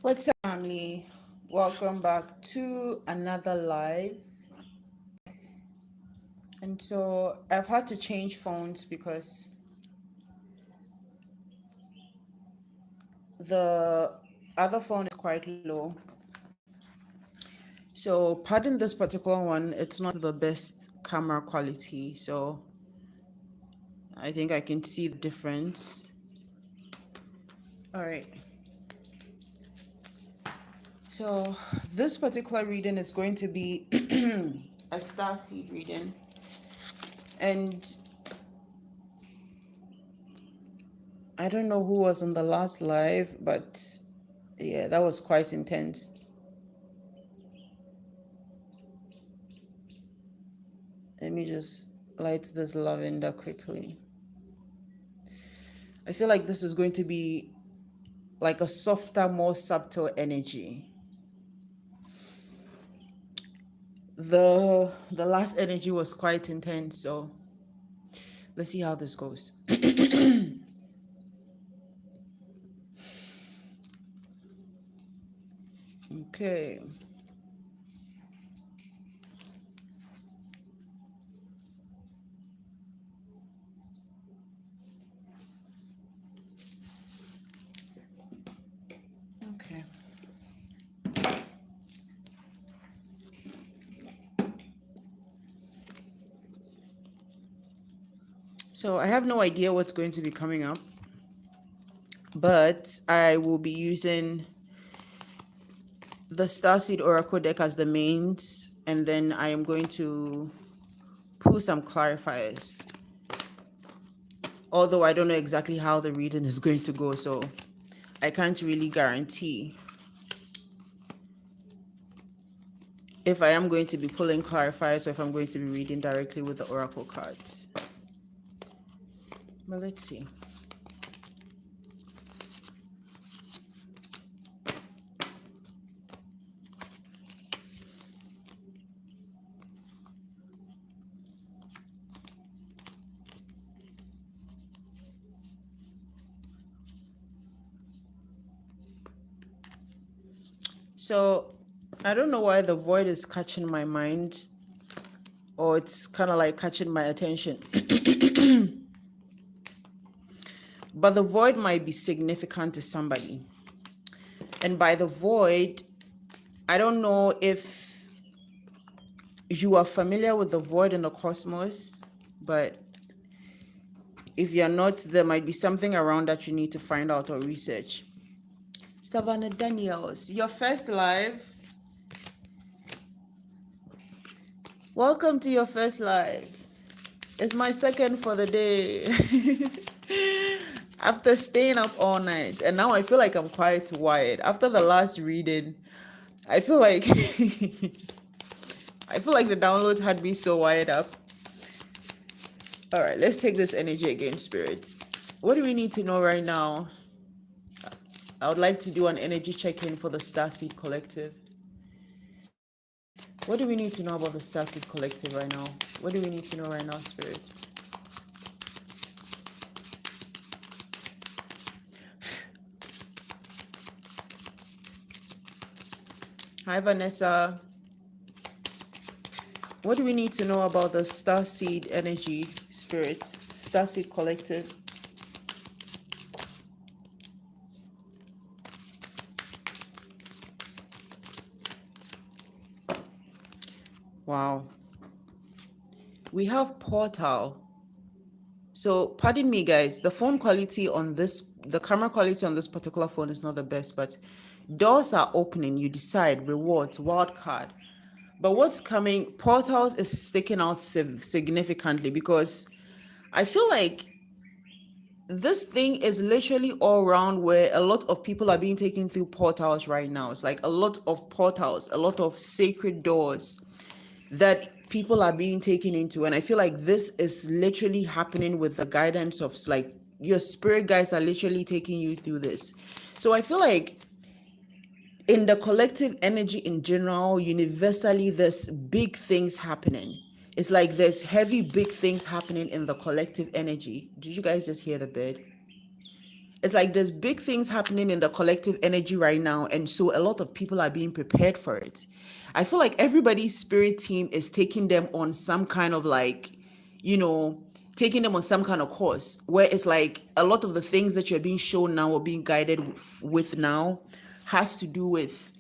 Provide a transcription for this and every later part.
What's up, family? Welcome back to another live. And so I've had to change phones because the other phone is quite low. So, pardon this particular one, it's not the best camera quality. So, I think I can see the difference. All right. So, this particular reading is going to be a starseed reading. And I don't know who was on the last live, but yeah, that was quite intense. Let me just light this lavender quickly. I feel like this is going to be like a softer, more subtle energy. The last energy was quite intense, so let's see how this goes. Okay. Okay. So I have no idea what's going to be coming up, but I will be using the Starseed Oracle deck as the mains, and then I am going to pull some clarifiers. Although I don't know exactly how the reading is going to go, so I can't really guarantee if I am going to be pulling clarifiers or if I'm going to be reading directly with the oracle cards. But let's see. So I don't know why the void is catching my mind, or it's kind of like catching my attention. But the void might be significant to somebody. And by the void, I don't know if you are familiar with the void in the cosmos, but if you're not, there might be something around that you need to find out or research. Savannah Daniels, your first live. Welcome to your first live. It's my second for the day. After staying up all night, and now I feel like I'm quite wired. After the last reading, I feel like I feel like the download had me so wired up. All right, let's take this energy again, Spirit. What do we need to know right now? I would like to do an energy check-in for the Starseed Collective. What do we need to know about the Starseed Collective right now? What do we need to know right now, Spirit? Hi, Vanessa. What do we need to know about the Starseed energy, Spirits? Starseed Collective. Wow. We have portal. So pardon me, guys, the phone quality on this, the camera quality on this particular phone is not the best, but doors are opening. You decide, rewards, wild card. But what's coming, portals is sticking out significantly, because I feel like this thing is literally all around, where a lot of people are being taken through portals right now. It's like a lot of portals, a lot of sacred doors that people are being taken into. And I feel like this is literally happening with the guidance of, like, your spirit guides are literally taking you through this. So I feel like in the collective energy in general, universally, there's big things happening. It's like there's heavy big things happening in the collective energy. Did you guys just hear the bird? It's like there's big things happening in the collective energy right now, and so a lot of people are being prepared for it. I feel like everybody's spirit team is taking them on some kind of like, you know, taking them on some kind of course where it's like a lot of the things that you're being shown now or being guided with now has to do with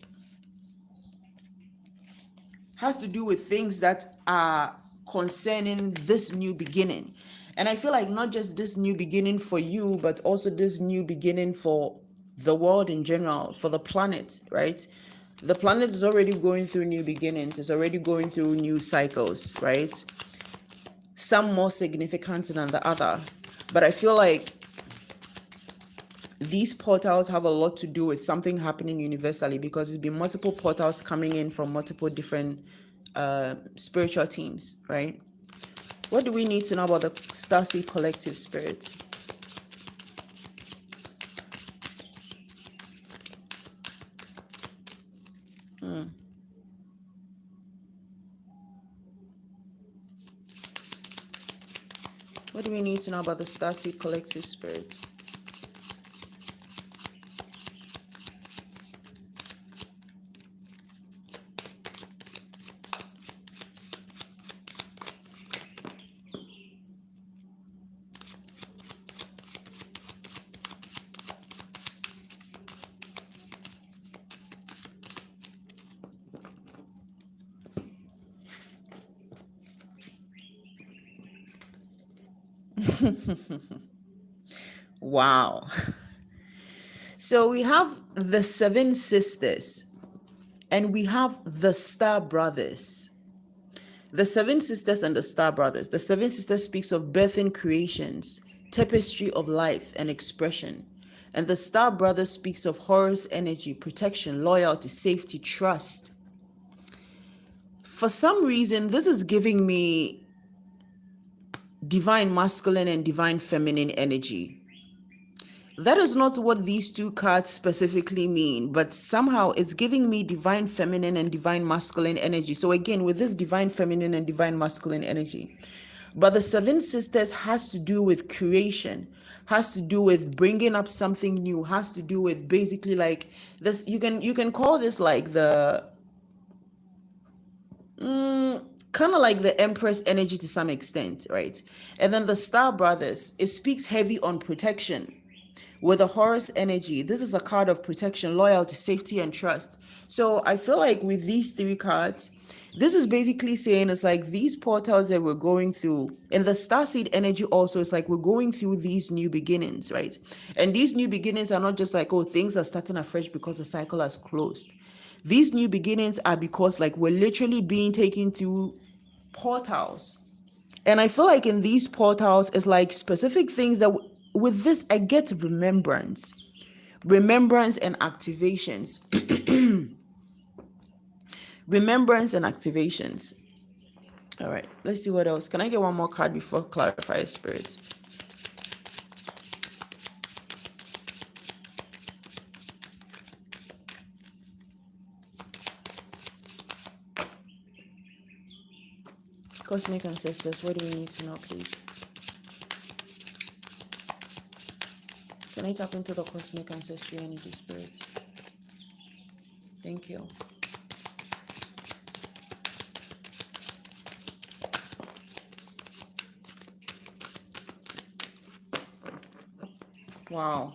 things that are concerning this new beginning. And I feel like not just this new beginning for you, but also this new beginning for the world in general, for the planet, right? The planet is already going through new beginnings, it's already going through new cycles, right? Some more significant than the other. But I feel like these portals have a lot to do with something happening universally, because it's been multiple portals coming in from multiple different spiritual teams, right? What do we need to know about the Starseed collective spirit? What do we need to know about the Starseed collective spirit? Wow. So we have the seven sisters and we have the star brothers. The seven sisters and the star brothers. The seven sisters speaks of birthing creations, tapestry of life and expression. And the star brothers speaks of Horus energy, protection, loyalty, safety, trust. For some reason, this is giving me divine masculine and divine feminine energy. That is not what these two cards specifically mean, but somehow it's giving me divine feminine and divine masculine energy. So again, with this divine feminine and divine masculine energy. But the seven sisters has to do with creation, has to do with bringing up something new, has to do with basically like this. You can call this like the kind of like the Empress energy to some extent, right? And then the Star Brothers, it speaks heavy on protection. With the Horus energy, this is a card of protection, loyalty, safety, and trust. So I feel like with these three cards, this is basically saying it's like these portals that we're going through. And the Starseed energy also, it's like we're going through these new beginnings, right? And these new beginnings are not just like, oh, things are starting afresh because the cycle has closed. These new beginnings are because like we're literally being taken through portals. And I feel like in these portals, it's like specific things that with this, I get remembrance and activations. Remembrance and activations. All right, let's see what else. Can I get one more card before Clarify Spirit? Cosmic Ancestors, what do we need to know, please? Can I tap into the Cosmic Ancestry Energy Spirit? Thank you. Wow.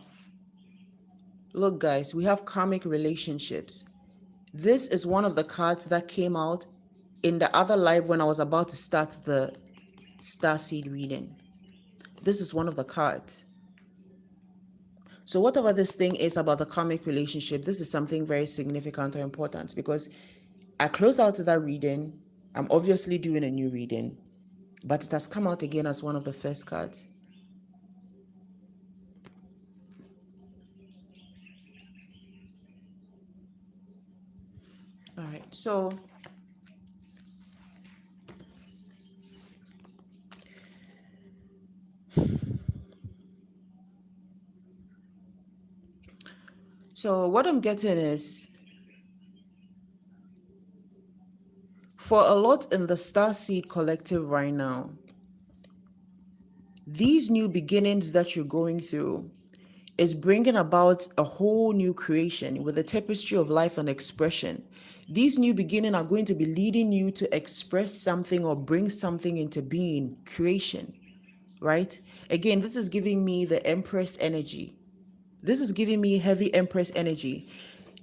Look, guys, we have karmic relationships. This is one of the cards that came out in the other live when I was about to start the Starseed reading. This is one of the cards. So whatever this thing is about the karmic relationship, this is something very significant or important, because I closed out that reading. I'm obviously doing a new reading, but it has come out again as one of the first cards. All right, so what I'm getting is, for a lot in the Starseed collective right now, these new beginnings that you're going through, is bringing about a whole new creation with a tapestry of life and expression. These new beginnings are going to be leading you to express something or bring something into being, creation, right? Again, this is giving me the Empress energy. This is giving me heavy Empress energy.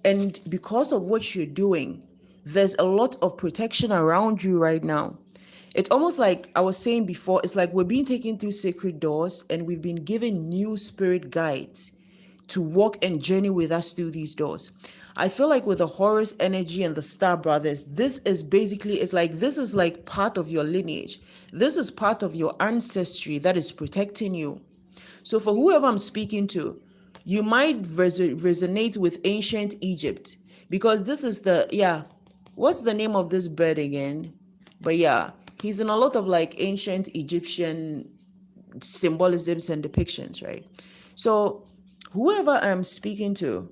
And because of what you're doing, there's a lot of protection around you right now. It's almost like I was saying before, it's like we're being taken through sacred doors and we've been given new spirit guides to walk and journey with us through these doors. I feel like with the Horus energy and the Star Brothers, this is basically, it's like this is like part of your lineage. This is part of your ancestry that is protecting you. So for whoever I'm speaking to, you might resonate with ancient Egypt because this is the, yeah, what's the name of this bird again? But yeah, he's in a lot of like ancient Egyptian symbolisms and depictions, right? So whoever I'm speaking to,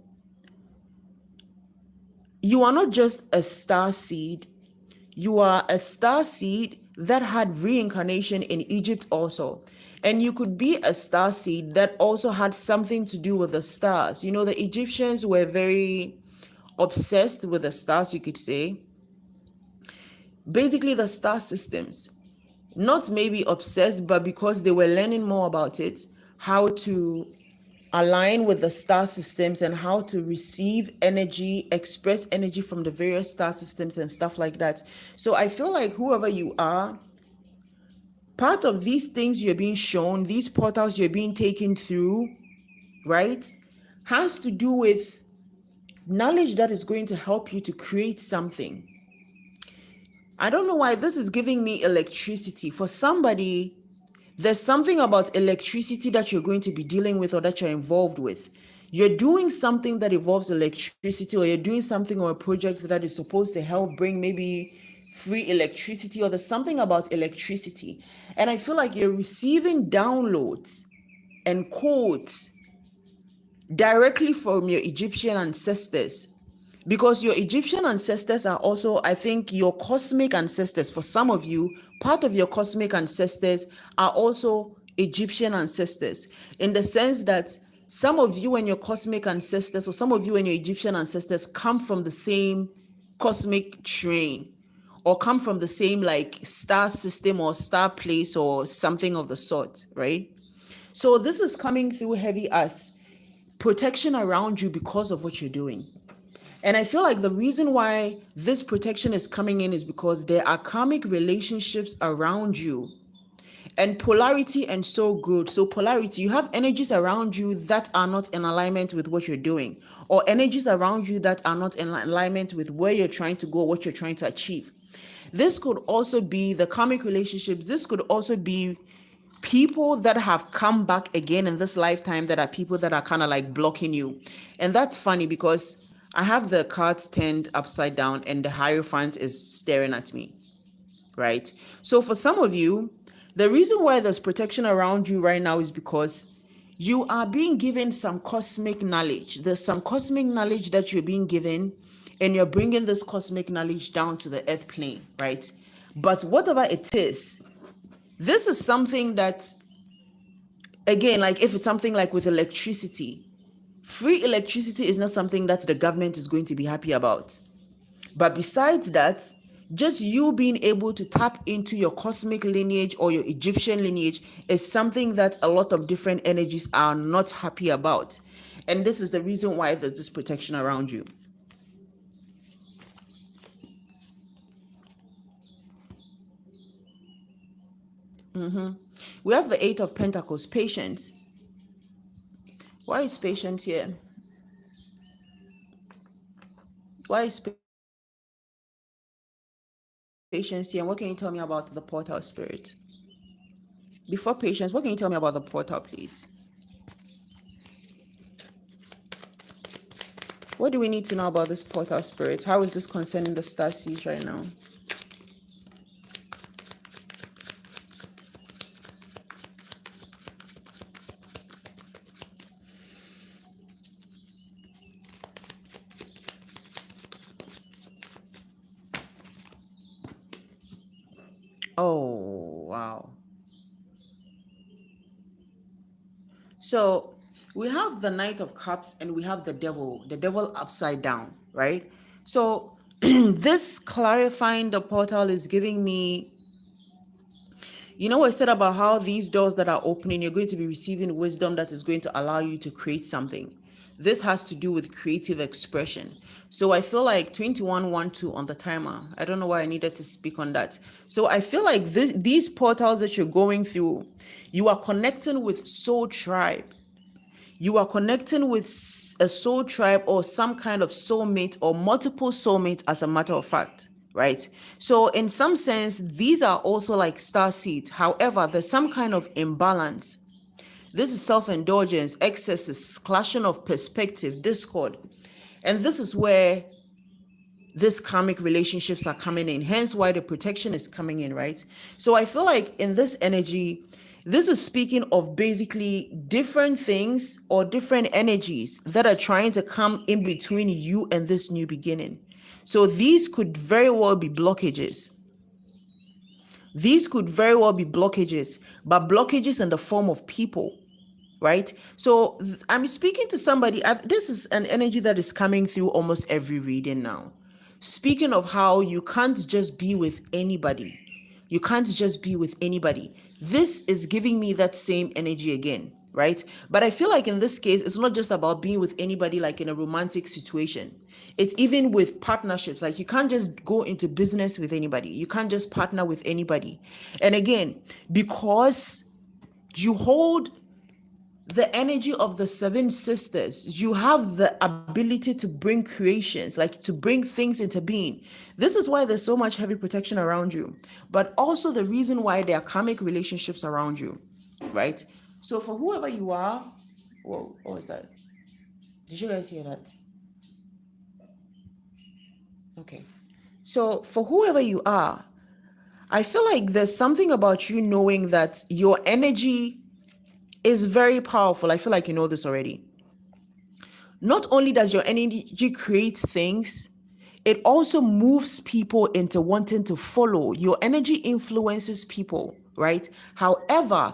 you are not just a star seed, you are a star seed that had reincarnation in Egypt also. And you could be a star seed that also had something to do with the stars. You know, the Egyptians were very obsessed with the stars, you could say. Basically, the star systems. Not maybe obsessed, but because they were learning more about it, how to align with the star systems and how to receive energy, express energy from the various star systems and stuff like that. So I feel like whoever you are, part of these things you're being shown, these portals you're being taken through, right, has to do with knowledge that is going to help you to create something. I don't know why this is giving me electricity. For somebody, there's something about electricity that you're going to be dealing with or that you're involved with. You're doing something that involves electricity, or you're doing something or a project that is supposed to help bring maybe free electricity, or there's something about electricity. And I feel like you're receiving downloads and codes directly from your Egyptian ancestors, because your Egyptian ancestors are also, I think, your cosmic ancestors. For some of you, part of your cosmic ancestors are also Egyptian ancestors, in the sense that some of you and your cosmic ancestors, or some of you and your Egyptian ancestors, come from the same cosmic train, or come from the same like star system or star place or something of the sort, right? So this is coming through heavy as protection around you because of what you're doing. And I feel like the reason why this protection is coming in is because there are karmic relationships around you, and polarity and so good. So polarity, you have energies around you that are not in alignment with what you're doing, or energies around you that are not in alignment with where you're trying to go, what you're trying to achieve. This could also be the karmic relationships. This could also be people that have come back again in this lifetime, that are people that are kind of like blocking you. And that's funny because I have the cards turned upside down and the Hierophant is staring at me, right? So for some of you, the reason why there's protection around you right now is because you are being given some cosmic knowledge. There's some cosmic knowledge that you're being given, and you're bringing this cosmic knowledge down to the earth plane, right? But whatever it is, this is something that, again, like if it's something like with electricity, free electricity is not something that the government is going to be happy about. But besides that, just you being able to tap into your cosmic lineage or your Egyptian lineage is something that a lot of different energies are not happy about. And this is the reason why there's this protection around you. We have the Eight of Pentacles, patience. Why is patience here? Why is patience here? And what can you tell me about the portal spirit? Before patience, what can you tell me about the portal, please? What do we need to know about this portal spirit? How is this concerning the star seeds right now? Oh, wow. So we have the Knight of Cups and we have the devil upside down, right? So this clarifying the portal is giving me, you know, I said about how these doors that are opening, you're going to be receiving wisdom that is going to allow you to create something. This has to do with creative expression. So I feel like 2112 on the timer. I don't know why I needed to speak on that. So I feel like these portals that you're going through, you are connecting with soul tribe. You are connecting with a soul tribe or some kind of soulmate or multiple soulmates, as a matter of fact, right? So in some sense, these are also like starseed. However, there's some kind of imbalance. This is self-indulgence, excesses, clashing of perspective, discord. And this is where these karmic relationships are coming in, hence why the protection is coming in, right? So I feel like in this energy, this is speaking of basically different things or different energies that are trying to come in between you and this new beginning. So these could very well be blockages. These could very well be blockages, but blockages in the form of people, right? So I'm speaking to somebody. This is an energy that is coming through almost every reading now. Speaking of how you can't just be with anybody. You can't just be with anybody. This is giving me that same energy again, right? But I feel like in this case, it's not just about being with anybody like in a romantic situation. It's even with partnerships. Like you can't just go into business with anybody. You can't just partner with anybody. And again, because you hold the energy of the seven sisters, you have the ability to bring creations, like to bring things into being. This is why there's so much heavy protection around you, but also the reason why there are karmic relationships around you, right? So for whoever you are, whoa, what was that? Did you guys hear that? Okay. So for whoever you are, I feel like there's something about you knowing that your energy is very powerful. I feel like you know this already. Not only does your energy create things, it also moves people into wanting to follow. Your energy influences people, right? However,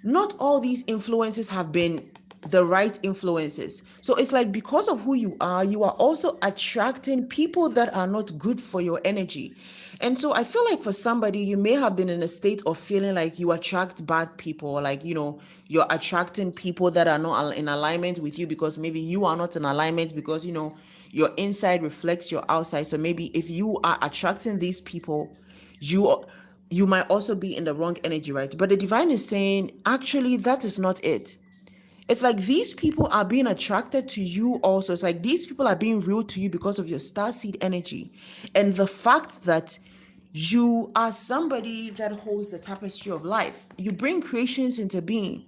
not all these influences have been the right influences. So it's like because of who you are also attracting people that are not good for your energy. And so I feel like for somebody, you may have been in a state of feeling like you attract bad people, like, you know, you're attracting people that are not in alignment with you because maybe you are not in alignment because, you know, your inside reflects your outside. So maybe if you are attracting these people, you might also be in the wrong energy, right? But the divine is saying, actually, that is not it. It's like these people are being attracted to you also. It's like these people are being real to you because of your starseed energy. And the fact that you are somebody that holds the tapestry of life. You bring creations into being.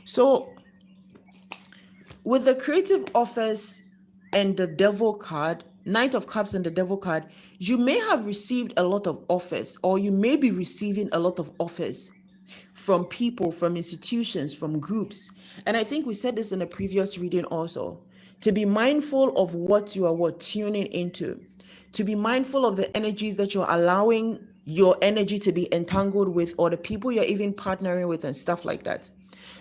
So with the creative office and the devil card, Knight of Cups and the devil card, you may have received a lot of offers, or you may be receiving a lot of offers from people, from institutions, from groups. And I think we said this in a previous reading also, to be mindful of what you are tuning into, to be mindful of the energies that you're allowing your energy to be entangled with, or the people you're even partnering with and stuff like that.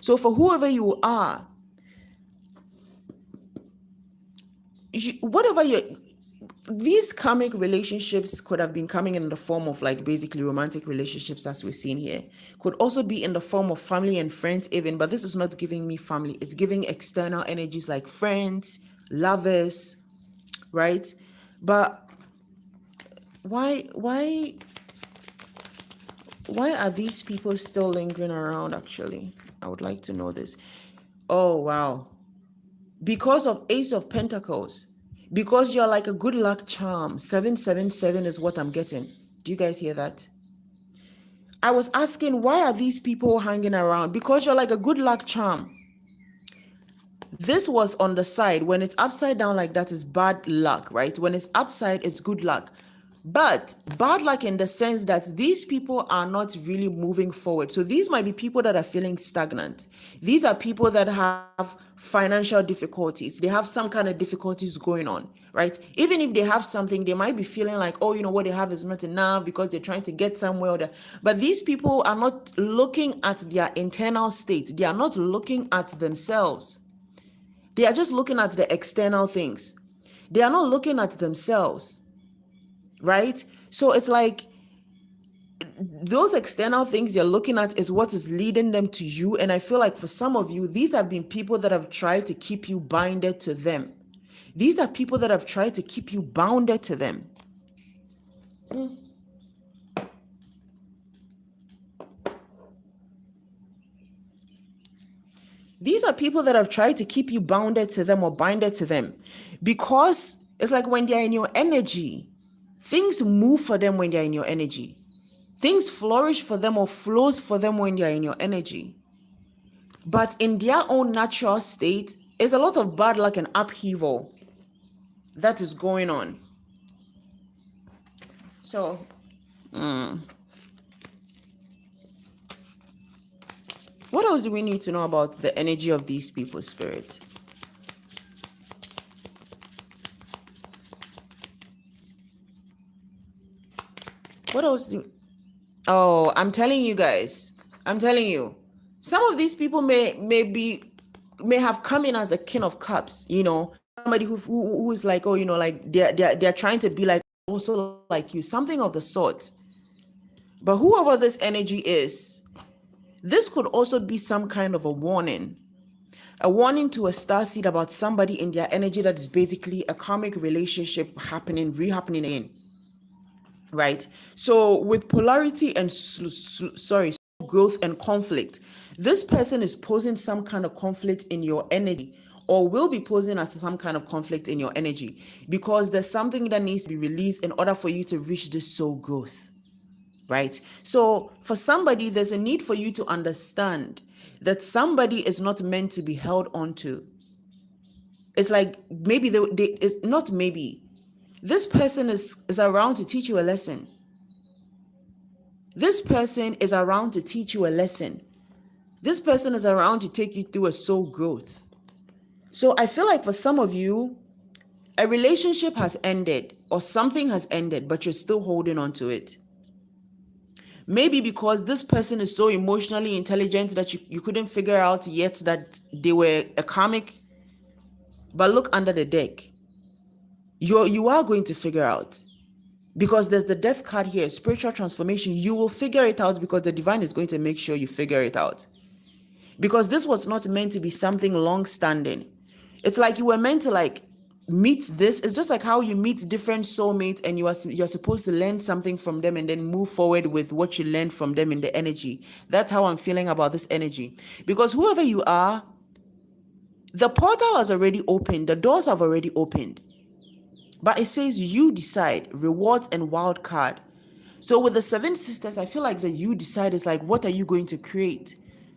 So for whoever you are, whatever these karmic relationships could have been coming in the form of like basically romantic relationships as we're seeing here, could also be in the form of family and friends even, but this is not giving me family, it's giving external energies like friends, lovers, right? But why are these people still lingering around? Actually, I would like to know this. Oh wow, because of Ace of Pentacles, because you're like a good luck charm. 777 is what I'm getting. Do you guys hear that? I was asking, why are these people hanging around? Because you're like a good luck charm. This was on the side. When it's upside down like that, is bad luck, right? When it's upside, it's good luck. But bad luck in the sense that these people are not really moving forward. So these might be people that are feeling stagnant. These are people that have financial difficulties. They have some kind of difficulties going on, right? Even if they have something, they might be feeling like, oh, what they have is not enough because they're trying to get somewhere. But these people are not looking at their internal state. They are not looking at themselves. They are just looking at the external things. They are not looking at themselves, right? So it's like those external things you're looking at is what is leading them to you. And I feel like for some of you, these have been people that have tried to keep you binded to them. These are people that have tried to keep you bounded to them. These are people that have tried to keep you bounded to them or binded to them, because it's like when they're in your energy, things move for them when they're in your energy. Things flourish for them or flows for them when they're in your energy. But in their own natural state, there's a lot of bad luck and upheaval that is going on. So, what else do we need to know about the energy of these people, Spirit? What else do... Oh, I'm telling you guys. I'm telling you. Some of these people may have come in as a king of cups, somebody who is like, oh, like they're trying to be like also like you, something of the sort. But whoever this energy is, this could also be some kind of a warning to a starseed about somebody in their energy that is basically a karmic relationship rehappening in. Right? So with polarity and growth and conflict, this person is posing some kind of conflict in your energy, or will be posing as some kind of conflict in your energy, because there's something that needs to be released in order for you to reach this soul growth. Right? So for somebody, there's a need for you to understand that somebody is not meant to be held onto. It's like maybe it's not maybe. This person is around to teach you a lesson. This person is around to teach you a lesson. This person is around to take you through a soul growth. So I feel like for some of you, a relationship has ended or something has ended, but you're still holding on to it. Maybe because this person is so emotionally intelligent that you couldn't figure out yet that they were a karmic. But look under the deck. You are going to figure out. Because there's the death card here, spiritual transformation. You will figure it out because the divine is going to make sure you figure it out. Because this was not meant to be something long-standing. It's like you were meant to like meet this. It's just like how you meet different soulmates and you're supposed to learn something from them and then move forward with what you learned from them in the energy. That's how I'm feeling about this energy. Because whoever you are, the portal has already opened. The doors have already opened. But it says you decide, rewards and wild card. So with the 7 sisters, I feel like the you decide is like, what are you going to create?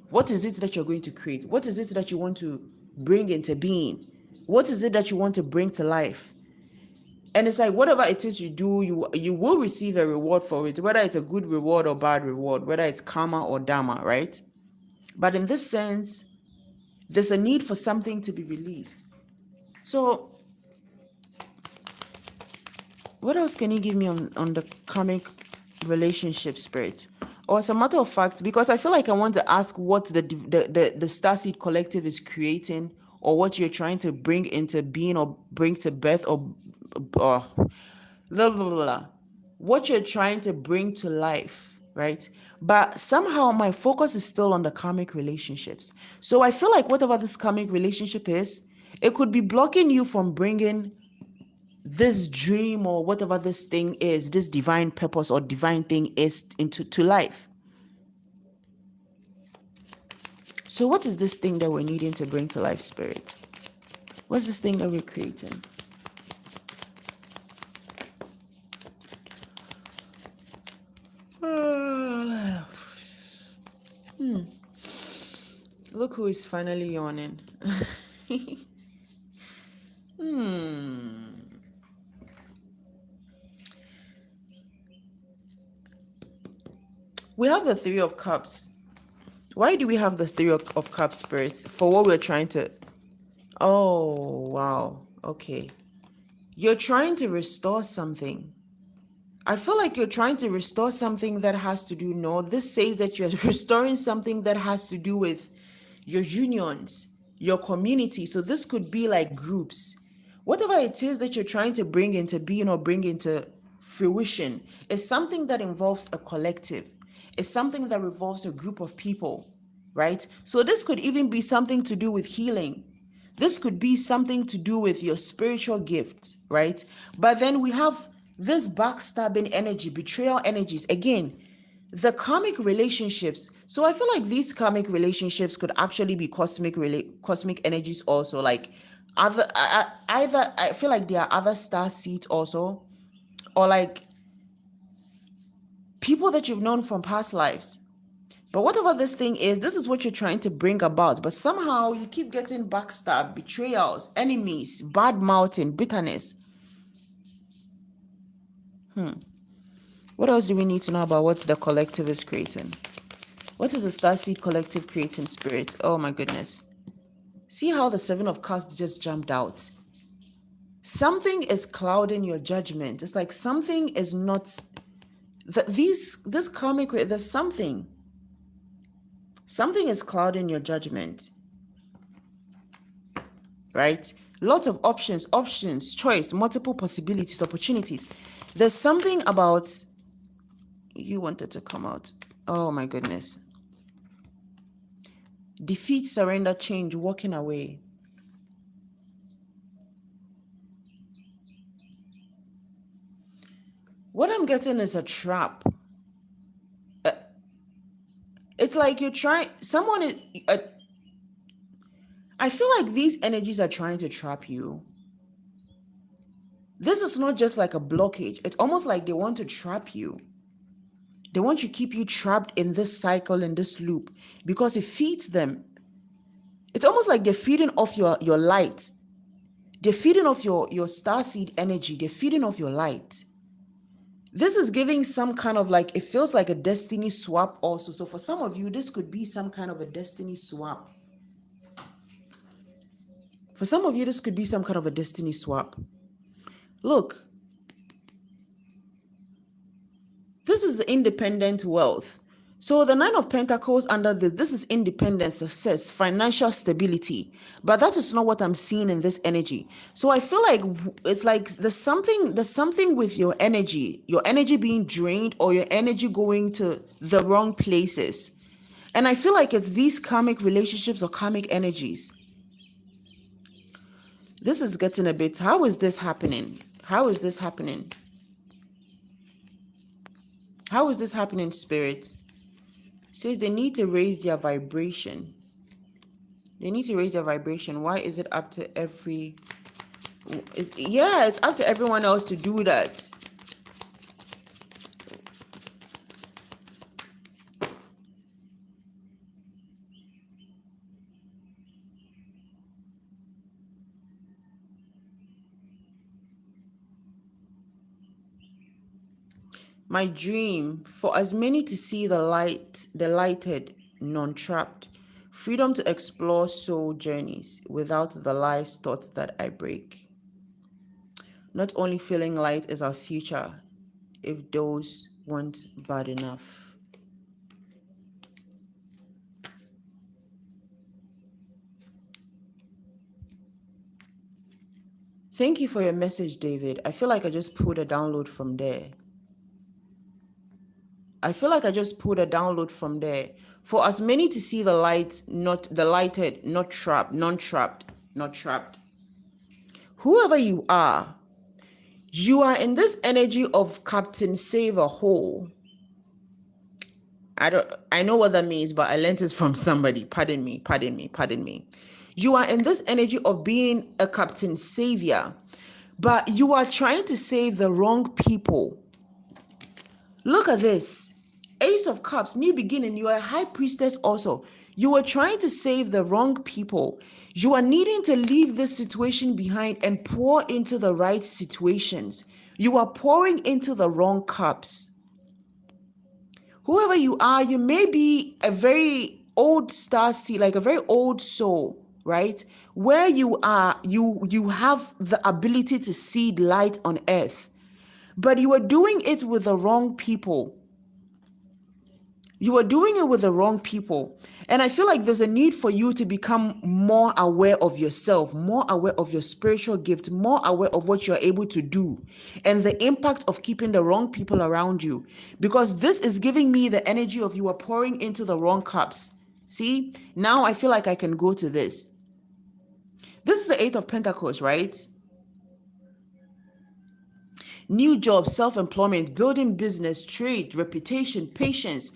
What is it that you're going to create? What is it that you want to bring into being? What is it that you want to bring to life? And it's like, whatever it is you do, you will receive a reward for it, whether it's a good reward or bad reward, whether it's karma or dharma, right? But in this sense, there's a need for something to be released. So what else can you give me on the karmic relationship, Spirit? Or as a matter of fact, because I feel like I want to ask what the Starseed Collective is creating, or what you're trying to bring into being or bring to birth, or blah, blah, blah, blah. What you're trying to bring to life, right? But somehow my focus is still on the karmic relationships. So I feel like whatever this karmic relationship is, it could be blocking you from bringing this dream or whatever this thing is, this divine purpose or divine thing is to life. So what is this thing that we're needing to bring to life, Spirit? What's this thing that we're creating? Look who is finally yawning. We have the Three of Cups. Why do we have the Three of Cups, spirits? For what we're trying to... Oh, wow. Okay. You're trying to restore something. I feel like you're trying to restore something that has to do... No, this says that you're restoring something that has to do with your unions, your community. So this could be like groups. Whatever it is that you're trying to bring into being or bring into fruition is something that involves a collective. It's something that involves a group of people, right? So this could even be something to do with healing. This could be something to do with your spiritual gift, right? But then we have this backstabbing energy, betrayal energies. Again, the karmic relationships. So I feel like these karmic relationships could actually be cosmic energies also. Like either I feel like there are other star seeds also, or like people that you've known from past lives. But whatever this thing is, this is what you're trying to bring about. But somehow you keep getting backstab, betrayals, enemies, bad mouthing, bitterness. What else do we need to know about what the collective is creating? What is the Starseed collective creating, spirit? Oh my goodness. See how the Seven of Cups just jumped out. Something is clouding your judgment. It's like something is not... This karmic... There's something. Something is clouding your judgment. Right? Lots of options, choice, multiple possibilities, opportunities. There's something about... You wanted to come out. Oh my goodness. Defeat, surrender, change, walking away. What I'm getting is a trap. It's like you're trying... Someone is... I feel like these energies are trying to trap you. This is not just like a blockage. It's almost like they want to trap you. They want to keep you trapped in this cycle, in this loop, because it feeds them. It's almost like they're feeding off your light. They're feeding off your starseed energy. They're feeding off your light. This is giving some kind of like... It feels like a destiny swap also. So for some of you, this could be some kind of a destiny swap. For some of you, this could be some kind of a destiny swap. Look, this is the independent wealth. So the Nine of Pentacles under this is independence, success, financial stability. But that is not what I'm seeing in this energy. So I feel like it's like there's something with your energy being drained, or your energy going to the wrong places. And I feel like it's these karmic relationships or karmic energies. This is getting a bit... How is this happening? How is this happening? How is this happening, spirit? Says they need to raise their vibration. They need to raise their vibration. Why is it up to every... it's up to everyone else to do that. My dream, for as many to see the light, the lighted, non-trapped, freedom to explore soul journeys without the lies thoughts that I break. Not only feeling light is our future, if those weren't bad enough. Thank you for your message, David. I feel like I just pulled a download from there. For as many to see the light, not the lighted, not trapped, non-trapped. Whoever you are in this energy of Captain Save a Hole. I know what that means, but I learned it from somebody. Pardon me. You are in this energy of being a Captain Savior, but you are trying to save the wrong people. Look at this. Ace of Cups, new beginning. You are a high priestess also. You are trying to save the wrong people. You are needing to leave this situation behind and pour into the right situations. You are pouring into the wrong cups. whoever you are, you may be a very old star seed, like a very old soul, right? Where you are, you have the ability to see light on earth, but you are doing it with the wrong people. You are doing it with the wrong people. And I feel like there's a need for you to become more aware of yourself, more aware of your spiritual gift, more aware of what you're able to do, and the impact of keeping the wrong people around you. Because this is giving me the energy of you are pouring into the wrong cups. See, now I feel like I can go to this. This is the Eight of Pentacles, right? New jobs, self-employment, building business, trade, reputation, patience.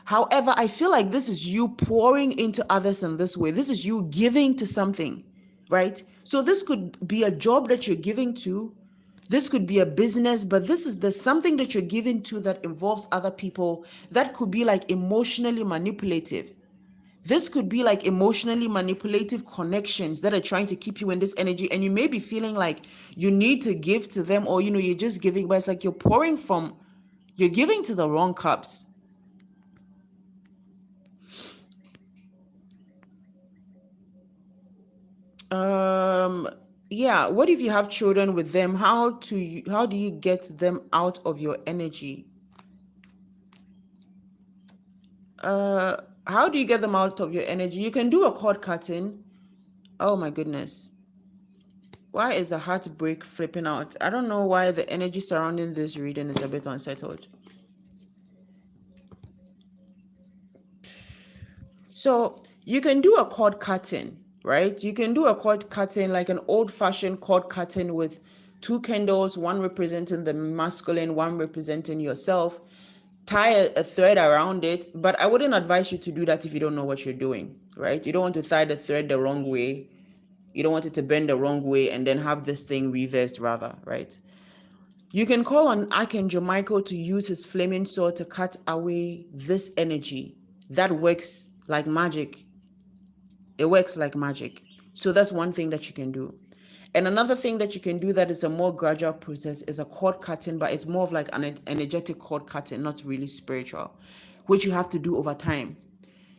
However, I feel like this is you pouring into others in this way. This is you giving to something, right? So this could be a job that you're giving to. This could be a business, but there's something that you're giving to that involves other people that could be like emotionally manipulative. This could be like emotionally manipulative connections that are trying to keep you in this energy, and you may be feeling like you need to give to them, or you're just giving, but it's like you're giving to the wrong cups. Um yeah, what if you have children with them? How do you get them out of your energy? Uh how do you get them out of your energy? You can do a cord cutting. Oh my goodness. Why is the heartbreak flipping out? I don't know why the energy surrounding this reading is a bit unsettled. So you can do a cord cutting, right? You can do a cord cutting, like an old-fashioned cord cutting with two candles, one representing the masculine, one representing yourself. Tie a thread around it, but I wouldn't advise you to do that if you don't know what you're doing, right? You don't want to tie the thread the wrong way. You don't want it to bend the wrong way and then have this thing reversed, rather, right? You can call on Archangel Michael to use his flaming sword to cut away this energy. That works like magic. It works like magic. So that's one thing that you can do. And another thing that you can do that is a more gradual process is a cord cutting, but it's more of like an energetic cord cutting, not really spiritual, which you have to do over time,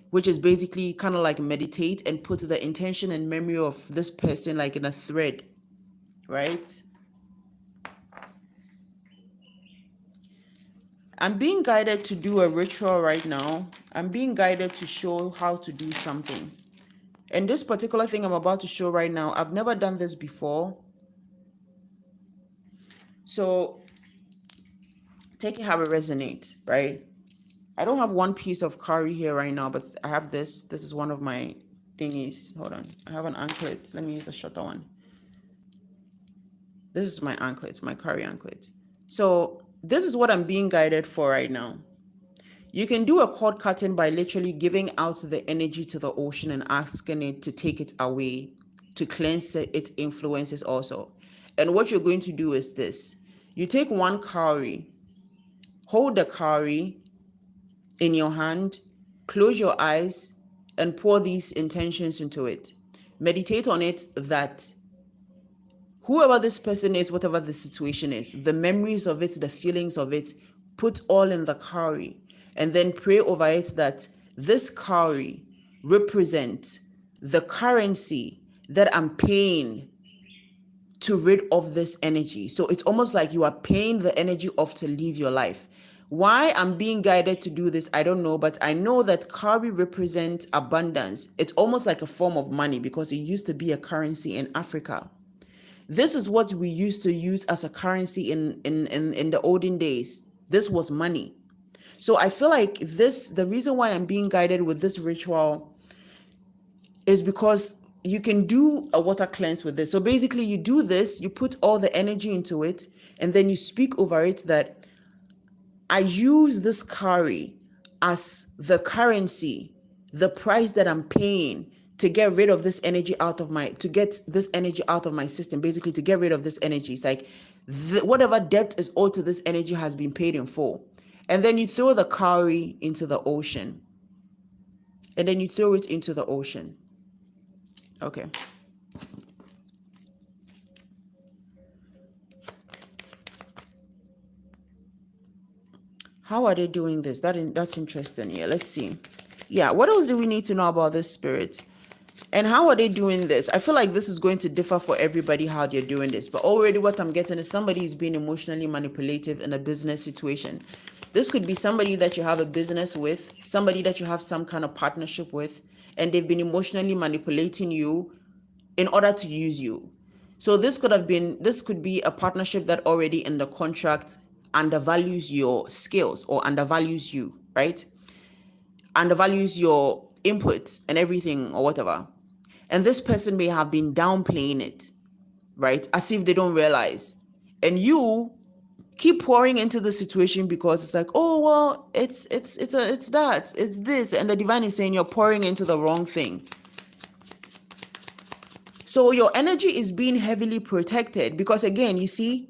which is basically kind of like meditate and put the intention and memory of this person like in a thread, right? I'm being guided to do a ritual right now. I'm being guided to show how to do something. And this particular thing I'm about to show right now, I've never done this before. So take it how it resonates, right? I don't have one piece of curry here right now, but I have this. This is one of my thingies. Hold on. I have an anklet. Let me use a shorter one. This is my anklet, my curry anklet. So this is what I'm being guided for right now. You can do a cord cutting by literally giving out the energy to the ocean and asking it to take it away, to cleanse its influences also. And what you're going to do is this. You take one cowrie, hold the cowrie in your hand, close your eyes, and pour these intentions into it. Meditate on it that whoever this person is, whatever the situation is, the memories of it, the feelings of it, put all in the cowrie, and then pray over it that this cowrie represents the currency that I'm paying to rid of this energy. So it's almost like you are paying the energy off to leave your life. Why I'm being guided to do this, I don't know, but I know that cowrie represents abundance. It's almost like a form of money because it used to be a currency in Africa. This is what we used to use as a currency in the olden days. This was money. So I feel like the reason why I'm being guided with this ritual is because you can do a water cleanse with this. So basically you do this, you put all the energy into it, and then you speak over it that I use this curry as the currency, the price that I'm paying to get rid of this energy to get this energy out of my system, basically to get rid of this energy. It's like whatever debt is owed to this energy has been paid in full. And then you throw the curry into the ocean. And then you throw it into the ocean. Okay. How are they doing this? That's interesting. Yeah, let's see. Yeah, what else do we need to know about this spirit? And how are they doing this? I feel like this is going to differ for everybody how they're doing this. But already what I'm getting is somebody is being emotionally manipulative in a business situation. This could be somebody that you have a business with, somebody that you have some kind of partnership with, and they've been emotionally manipulating you in order to use you. So this could be a partnership that already in the contract undervalues your skills or undervalues you, right? Undervalues your input and everything or whatever. And this person may have been downplaying it, right? As if they don't realize. And you keep pouring into the situation because it's like, oh well, it's that, it's this. And the divine is saying you're pouring into the wrong thing. So your energy is being heavily protected because again, you see,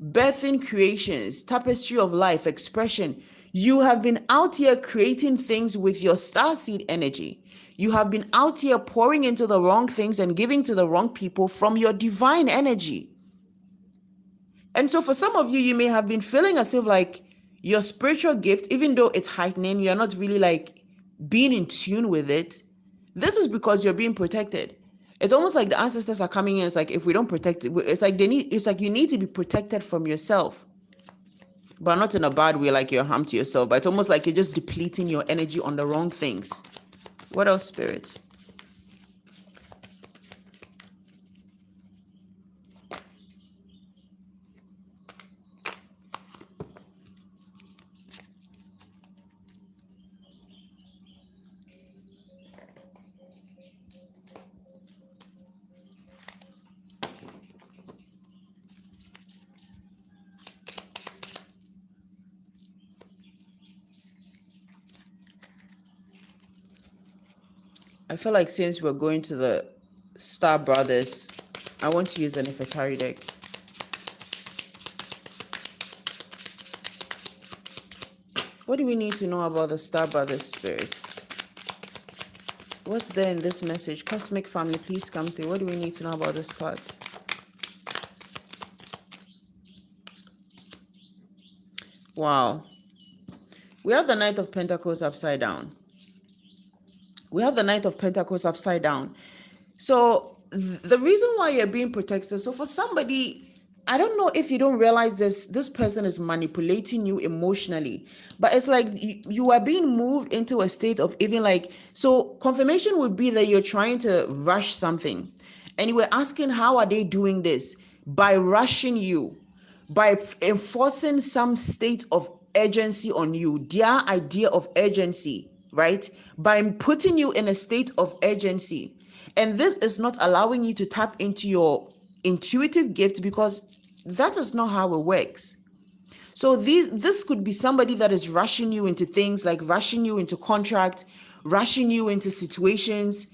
birthing creations, tapestry of life, expression. You have been out here creating things with your starseed energy. You have been out here pouring into the wrong things and giving to the wrong people from your divine energy. And so for some of you, you may have been feeling as if like your spiritual gift, even though it's heightening, you're not really like being in tune with it. This is because you're being protected. It's almost like the ancestors are coming in. It's like if we don't protect it, it's like you need to be protected from yourself. But not in a bad way, like you're harm to yourself. But it's almost like you're just depleting your energy on the wrong things. What else, Spirit? I feel like since we're going to the Star Brothers, I want to use an Nefertari deck. What do we need to know about the Star Brothers spirits? What's there in this message? Cosmic family, please come through. What do we need to know about this part? Wow. We have the Knight of Pentacles upside down. We have the Knight of Pentacles upside down. So the reason why you're being protected, so for somebody, I don't know if you don't realize this person is manipulating you emotionally, but it's like you are being moved into a state of even like, so confirmation would be that you're trying to rush something. And you were asking, how are they doing this? By rushing you, by enforcing some state of urgency on you, their idea of urgency, right? By putting you in a state of urgency. And this is not allowing you to tap into your intuitive gift because that is not how it works. So this could be somebody that is rushing you into things, like rushing you into contract, rushing you into situations,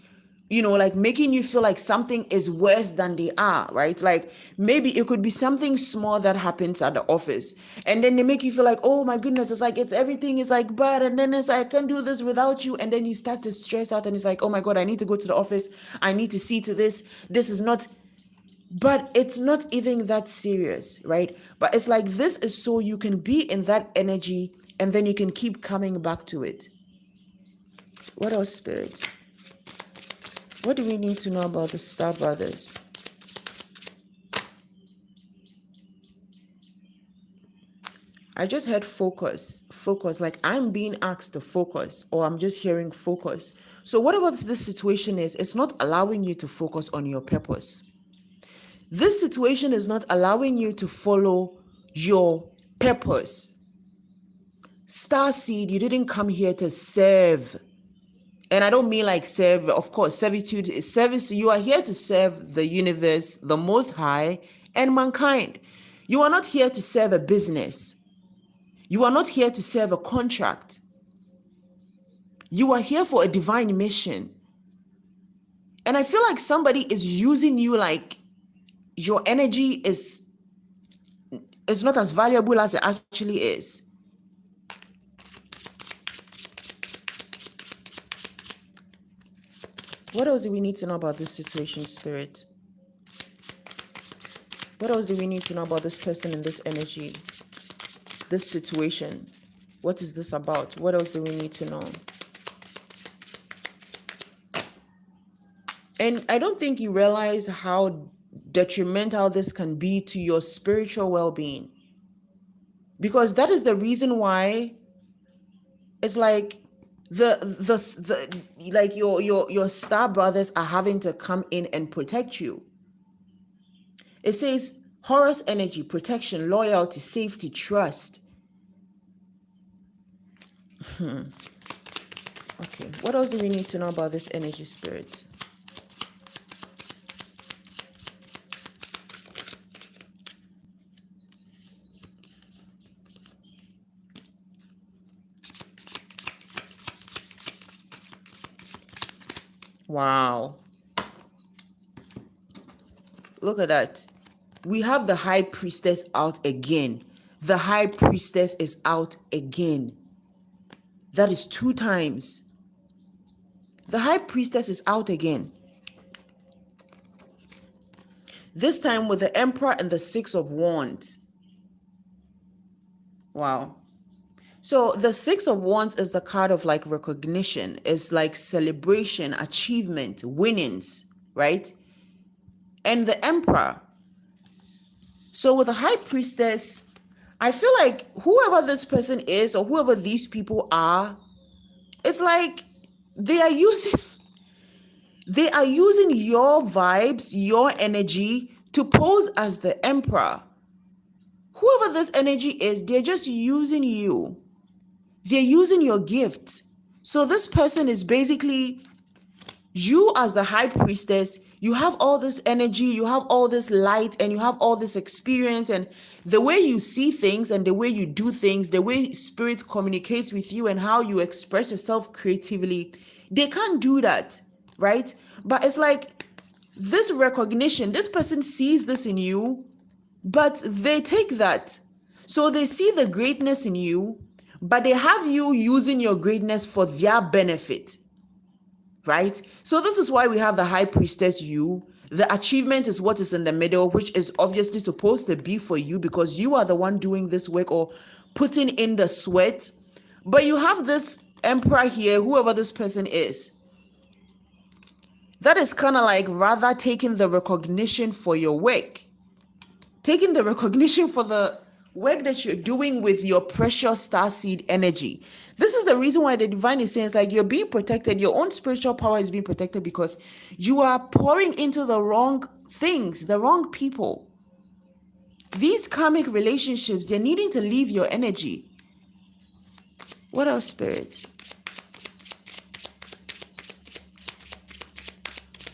like making you feel like something is worse than they are, right? Like maybe it could be something small that happens at the office, and then they make you feel like, oh my goodness, it's like everything is like bad, and then it's like, I can't do this without you, and then you start to stress out, and it's like, oh my God, I need to go to the office, I need to see to this is not. But it's not even that serious, right? But it's like this is so you can be in that energy and then you can keep coming back to it. What else, Spirit? What do we need to know about the Star Brothers? I just heard focus, like I'm being asked to focus, or I'm just hearing focus. So whatever this situation is, it's not allowing you to focus on your purpose. This situation is not allowing you to follow your purpose. Starseed, you didn't come here to serve. And I don't mean like serve, of course, servitude is service. You are here to serve the universe, the Most High, and mankind. You are not here to serve a business. You are not here to serve a contract. You are here for a divine mission. And I feel like somebody is using you like your energy is not as valuable as it actually is. What else do we need to know about this situation, Spirit? What else do we need to know about this person and this energy, this situation? What is this about? What else do we need to know? And I don't think you realize how detrimental this can be to your spiritual well-being. Because that is the reason why it's like the like your star brothers are having to come in and protect you. It says Horus energy, protection, loyalty, safety, trust. Okay, what else do we need to know about this energy spirit? Wow. Look at that. We have the high priestess out again. The high priestess is out again. That is 2 times. The high priestess is out again. This time with the emperor and the 6 of wands. Wow. So the 6 of wands is the card of like recognition. It's like celebration, achievement, winnings, right? And the emperor. So with the high priestess, I feel like whoever this person is or whoever these people are, it's like they are using your vibes, your energy to pose as the emperor. Whoever this energy is, they're just using you. They're using your gift. So this person is basically you as the high priestess. You have all this energy, you have all this light, and you have all this experience, and the way you see things and the way you do things, the way spirit communicates with you and how you express yourself creatively, they can't do that, right? But it's like this recognition, this person sees this in you, but they take that. So they see the greatness in you, but they have you using your greatness for their benefit. Right? So this is why we have the high priestess you. The achievement is what is in the middle, which is obviously supposed to be for you because you are the one doing this work or putting in the sweat. But you have this emperor here, whoever this person is. That is kind of like rather taking the recognition for your work. Taking the recognition for the work that you're doing with your precious starseed energy. This is the reason why the divine is saying it's like you're being protected. Your own spiritual power is being protected because you are pouring into the wrong things, the wrong people. These karmic relationships, they're needing to leave your energy. What else, Spirit?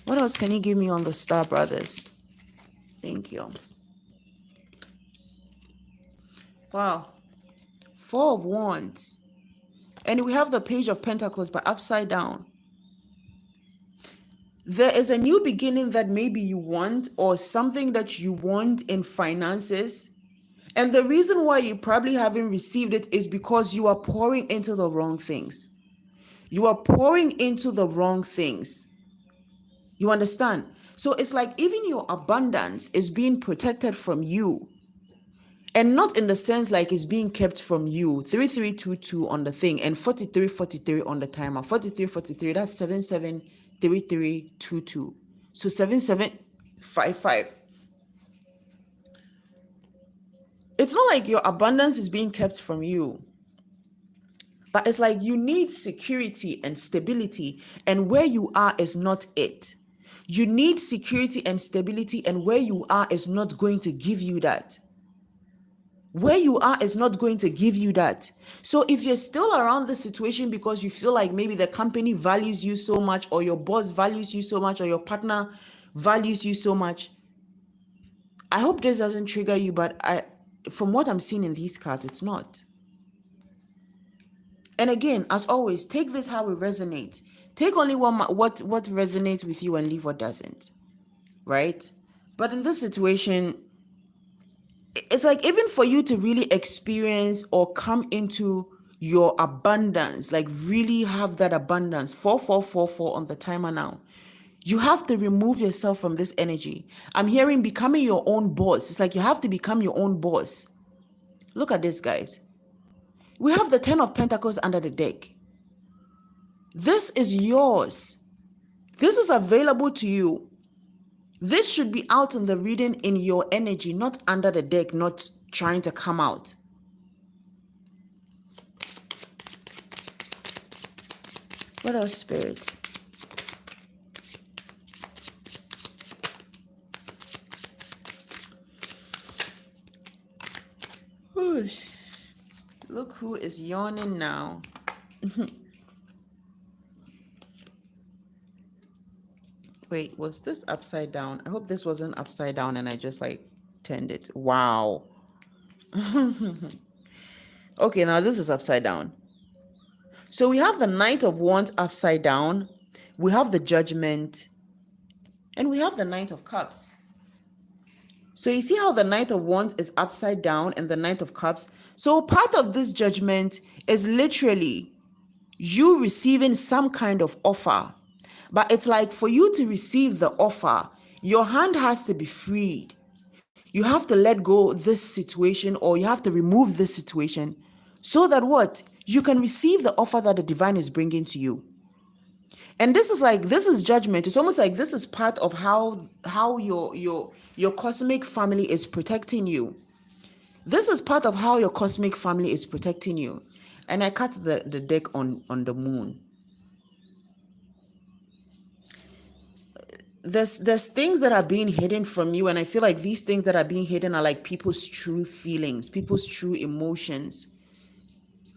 What else can you give me on the Star Brothers? Thank you. Wow. 4 of Wands. And we have the Page of Pentacles, but upside down. There is a new beginning that maybe you want or something that you want in finances. And the reason why you probably haven't received it is because you are pouring into the wrong things. You are pouring into the wrong things. You understand? So it's like even your abundance is being protected from you. And not in the sense like it's being kept from you. 3322 on the thing and 4343 on the timer. 4343, that's 773322. So 7755. It's not like your abundance is being kept from you. But it's like you need security and stability, and where you are is not it. You need security and stability, and where you are is not going to give you that. Where you are is not going to give you that. So if you're still around the situation because you feel like maybe the company values you so much, or your boss values you so much, or your partner values you so much, I hope this doesn't trigger you, but from what I'm seeing in these cards, it's not. And again, as always, take this how it resonates. Take only what resonates with you and leave what doesn't, right? But in this situation, it's like even for you to really experience or come into your abundance, like really have that abundance, 4444 on the timer now, you have to remove yourself from this energy. I'm hearing becoming your own boss. It's like you have to become your own boss. Look at this, guys. We have the 10 of Pentacles under the deck. This is yours. This is available to you. This should be out in the reading in your energy, not under the deck, not trying to come out. What else, Spirit? Whoosh. Look who is yawning now. Wait, was this upside down? I hope this wasn't upside down and I just like turned it. Wow. Okay, now this is upside down. So we have the Knight of Wands upside down. We have the Judgment. And we have the Knight of Cups. So you see how the Knight of Wands is upside down and the Knight of Cups. So part of this judgment is literally you receiving some kind of offer. But it's like for you to receive the offer, your hand has to be freed. You have to let go this situation, or you have to remove this situation so that what? You can receive the offer that the divine is bringing to you. And this is judgment. It's almost like this is part of how your cosmic family is protecting you. This is part of how your cosmic family is protecting you. And I cut the deck on the moon. There's things that are being hidden from you, and I feel like these things that are being hidden are like people's true feelings, people's true emotions.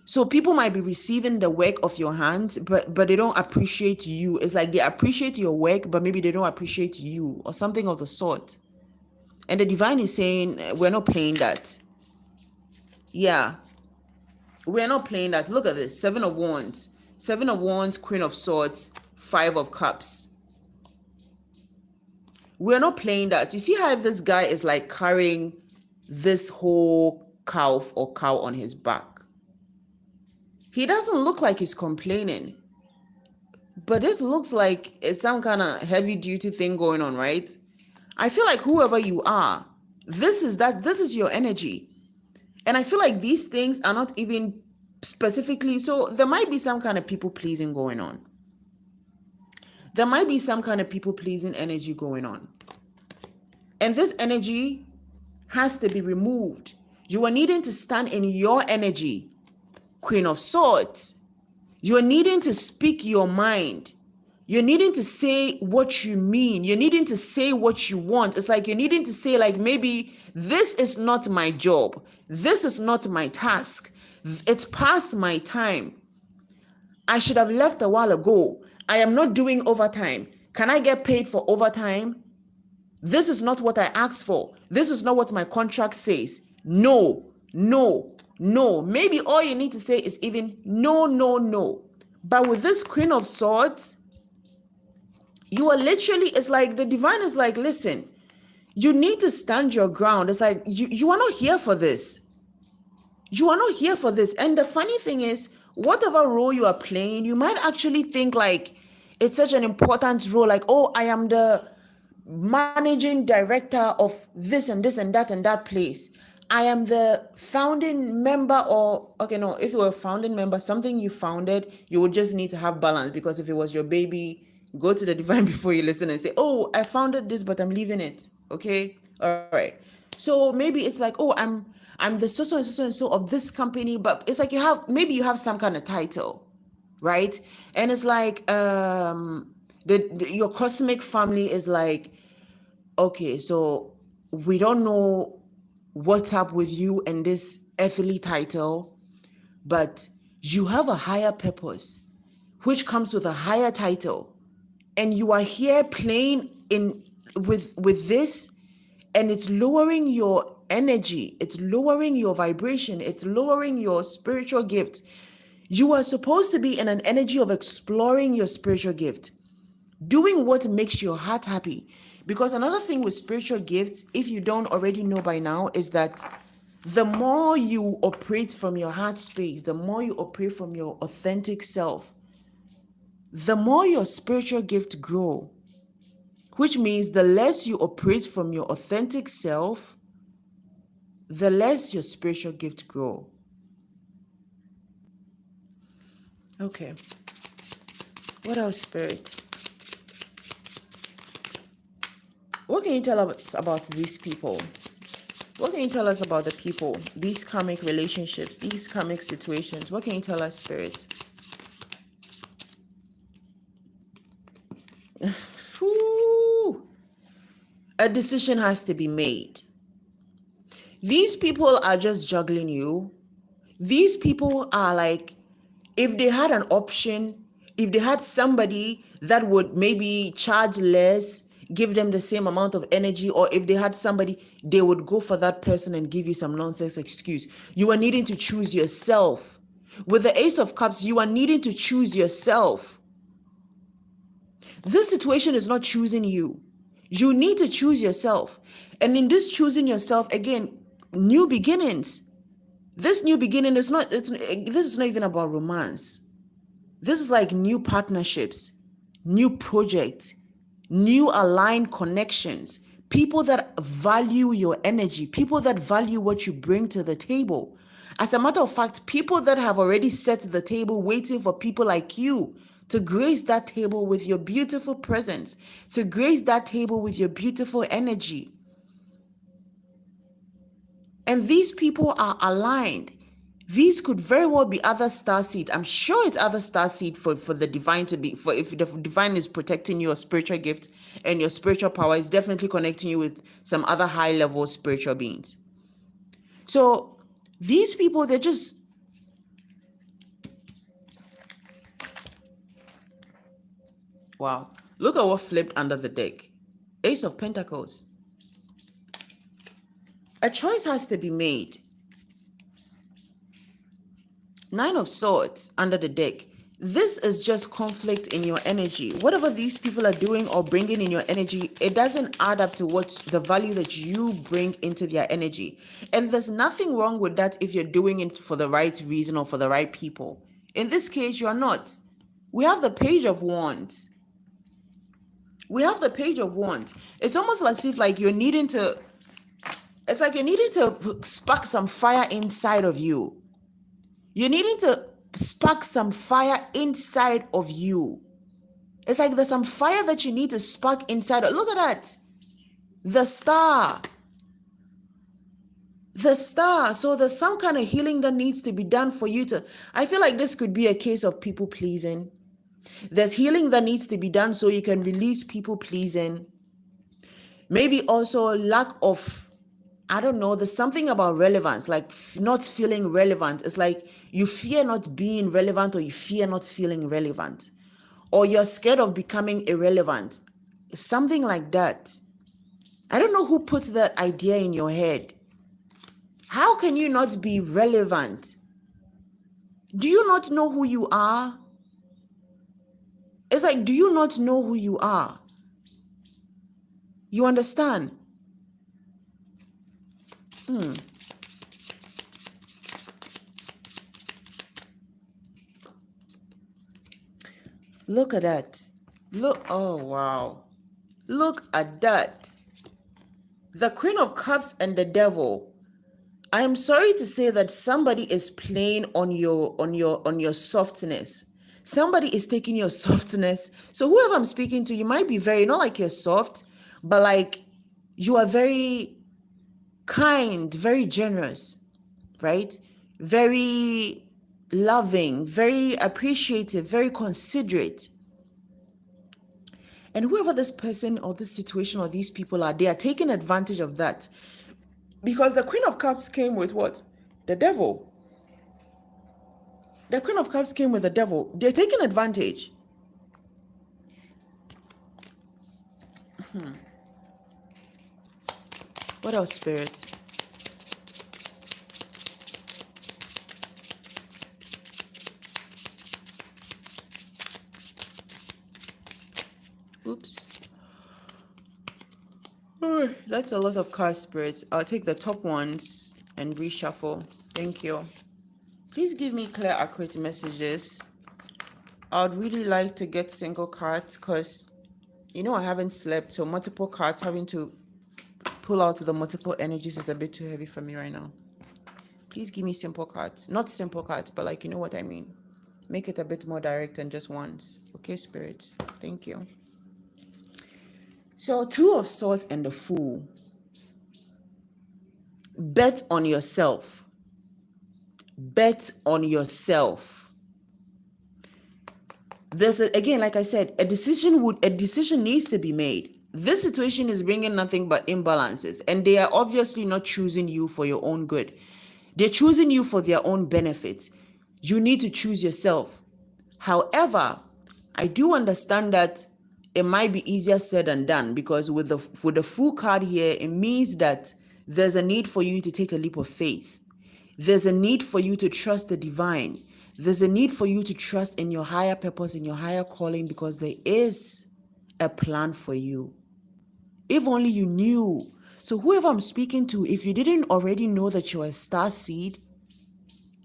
So people might be receiving the work of your hands, but they don't appreciate you. It's like they appreciate your work, but maybe they don't appreciate you, or something of the sort. And the divine is saying, we're not playing that. Yeah, we're not playing that. Look at this. 7 of Wands. 7 of Wands, Queen of Swords, 5 of Cups. We're not playing that. You see how this guy is like carrying this whole cow on his back. He doesn't look like he's complaining, but this looks like it's some kind of heavy duty thing going on, right? I feel like whoever you are, this is your energy. And I feel like these things are not even specifically, so there might be some kind of people pleasing going on. There might be some kind of people pleasing energy going on. And this energy has to be removed. You are needing to stand in your energy, Queen of Swords. You are needing to speak your mind. You're needing to say what you mean. You're needing to say what you want. It's like you're needing to say, like, maybe this is not my job. This is not my task. It's past my time. I should have left a while ago. I am not doing overtime. Can I get paid for overtime? This is not what I asked for. This is not what my contract says. No, no, no. Maybe all you need to say is even no, no, no. But with this Queen of Swords, you are literally, it's like the divine is like, listen, you need to stand your ground. It's like, you are not here for this. You are not here for this. And the funny thing is, whatever role you are playing, you might actually think like it's such an important role. Like, oh, I am the managing director of this and this and that place. I am the founding member, or okay, no, if you were a founding member, something you founded, you would just need to have balance, because if it was your baby, go to the divine before you listen and say, oh, I founded this, but I'm leaving it. Okay. All right. So maybe it's like, oh, I'm the so and so of this company, but it's like you have some kind of title, right? And it's like your cosmic family is like, okay, so we don't know what's up with you and this earthly title, but you have a higher purpose, which comes with a higher title, and you are here playing in with this, and it's lowering your energy, it's lowering your vibration, it's lowering your spiritual gift. You are supposed to be in an energy of exploring your spiritual gift, doing what makes your heart happy. Because another thing with spiritual gifts, if you don't already know by now, is that the more you operate from your heart space, the more you operate from your authentic self, the more your spiritual gift grow. Which means the less you operate from your authentic self, the less your spiritual gift grow. Okay. What else, Spirit? What can you tell us about these people? What can you tell us about the people, these karmic relationships, these karmic situations? What can you tell us, Spirit? Whew. A decision has to be made. These people are just juggling you. These people are like, if they had an option, if they had somebody that would maybe charge less, give them the same amount of energy, or if they had somebody, they would go for that person and give you some nonsense excuse. You are needing to choose yourself. With the Ace of Cups, you are needing to choose yourself. This situation is not choosing you. You need to choose yourself. And in this choosing yourself, again, new beginnings. This new beginning is not, this is not even about romance. This is like new partnerships, new projects, new aligned connections, people that value your energy, people that value what you bring to the table. As a matter of fact, people that have already set the table waiting for people like you to grace that table with your beautiful presence, to grace that table with your beautiful energy. And these people are aligned. These could very well be other starseed. I'm sure it's other starseed for the divine to be, for if the divine is protecting your spiritual gift and your spiritual power is definitely connecting you with some other high level spiritual beings. So these people, they're just, wow. Look at what flipped under the deck. Ace of Pentacles. A choice has to be made. Nine of Swords under the deck. This is just conflict in your energy. Whatever these people are doing or bringing in your energy, it doesn't add up to what the value that you bring into their energy. And there's nothing wrong with that if you're doing it for the right reason or for the right people. In this case, you are not. We have the Page of Wands. We have the Page of Wands. It's almost as if like you're needing to, it's like you're needing to spark some fire inside of you. You're needing to spark some fire inside of you. It's like there's some fire that you need to spark inside. Look at that. The star. The star. So there's some kind of healing that needs to be done for you to. I feel like this could be a case of people pleasing. There's healing that needs to be done so you can release people pleasing. Maybe also lack of, I don't know, there's something about relevance, like not feeling relevant. It's like you fear not being relevant or you fear not feeling relevant. Or you're scared of becoming irrelevant. Something like that. I don't know who puts that idea in your head. How can you not be relevant? Do you not know who you are? It's like, do you not know who you are? You understand? Look at that. Look, oh wow. Look at that. The Queen of Cups and the Devil. I am sorry to say that somebody is playing on your softness. Somebody is taking your softness. So whoever I'm speaking to, you might be very, not like you're soft, but like you are very kind, very generous, right? Very loving, very appreciative, very considerate. And whoever this person or this situation or these people are, they are taking advantage of that. Because the Queen of Cups came with what? The Devil. The Queen of Cups came with the Devil. They're taking advantage. What else, Spirit? Oops. Oh, that's a lot of cards, Spirits. I'll take the top ones and reshuffle. Thank you. Please give me clear, accurate messages. I'd really like to get single cards because, you know, I haven't slept. So multiple cards, having to pull out the multiple energies is a bit too heavy for me right now. Please give me simple cards. Not simple cards, but like, you know what I mean. Make it a bit more direct than just once. Okay, spirits. Thank you. So, Two of Swords and the Fool. Bet on yourself. Bet on yourself. There's again, like I said, a decision needs to be made. This situation is bringing nothing but imbalances, and they are obviously not choosing you for your own good. They're choosing you for their own benefit. You need to choose yourself. However, I do understand that it might be easier said than done, because with the Fool card here, it means that there's a need for you to take a leap of faith. There's a need for you to trust the divine. There's a need for you to trust in your higher purpose, in your higher calling, because there is a plan for you. If only you knew. So whoever I'm speaking to, if you didn't already know that you're a star seed,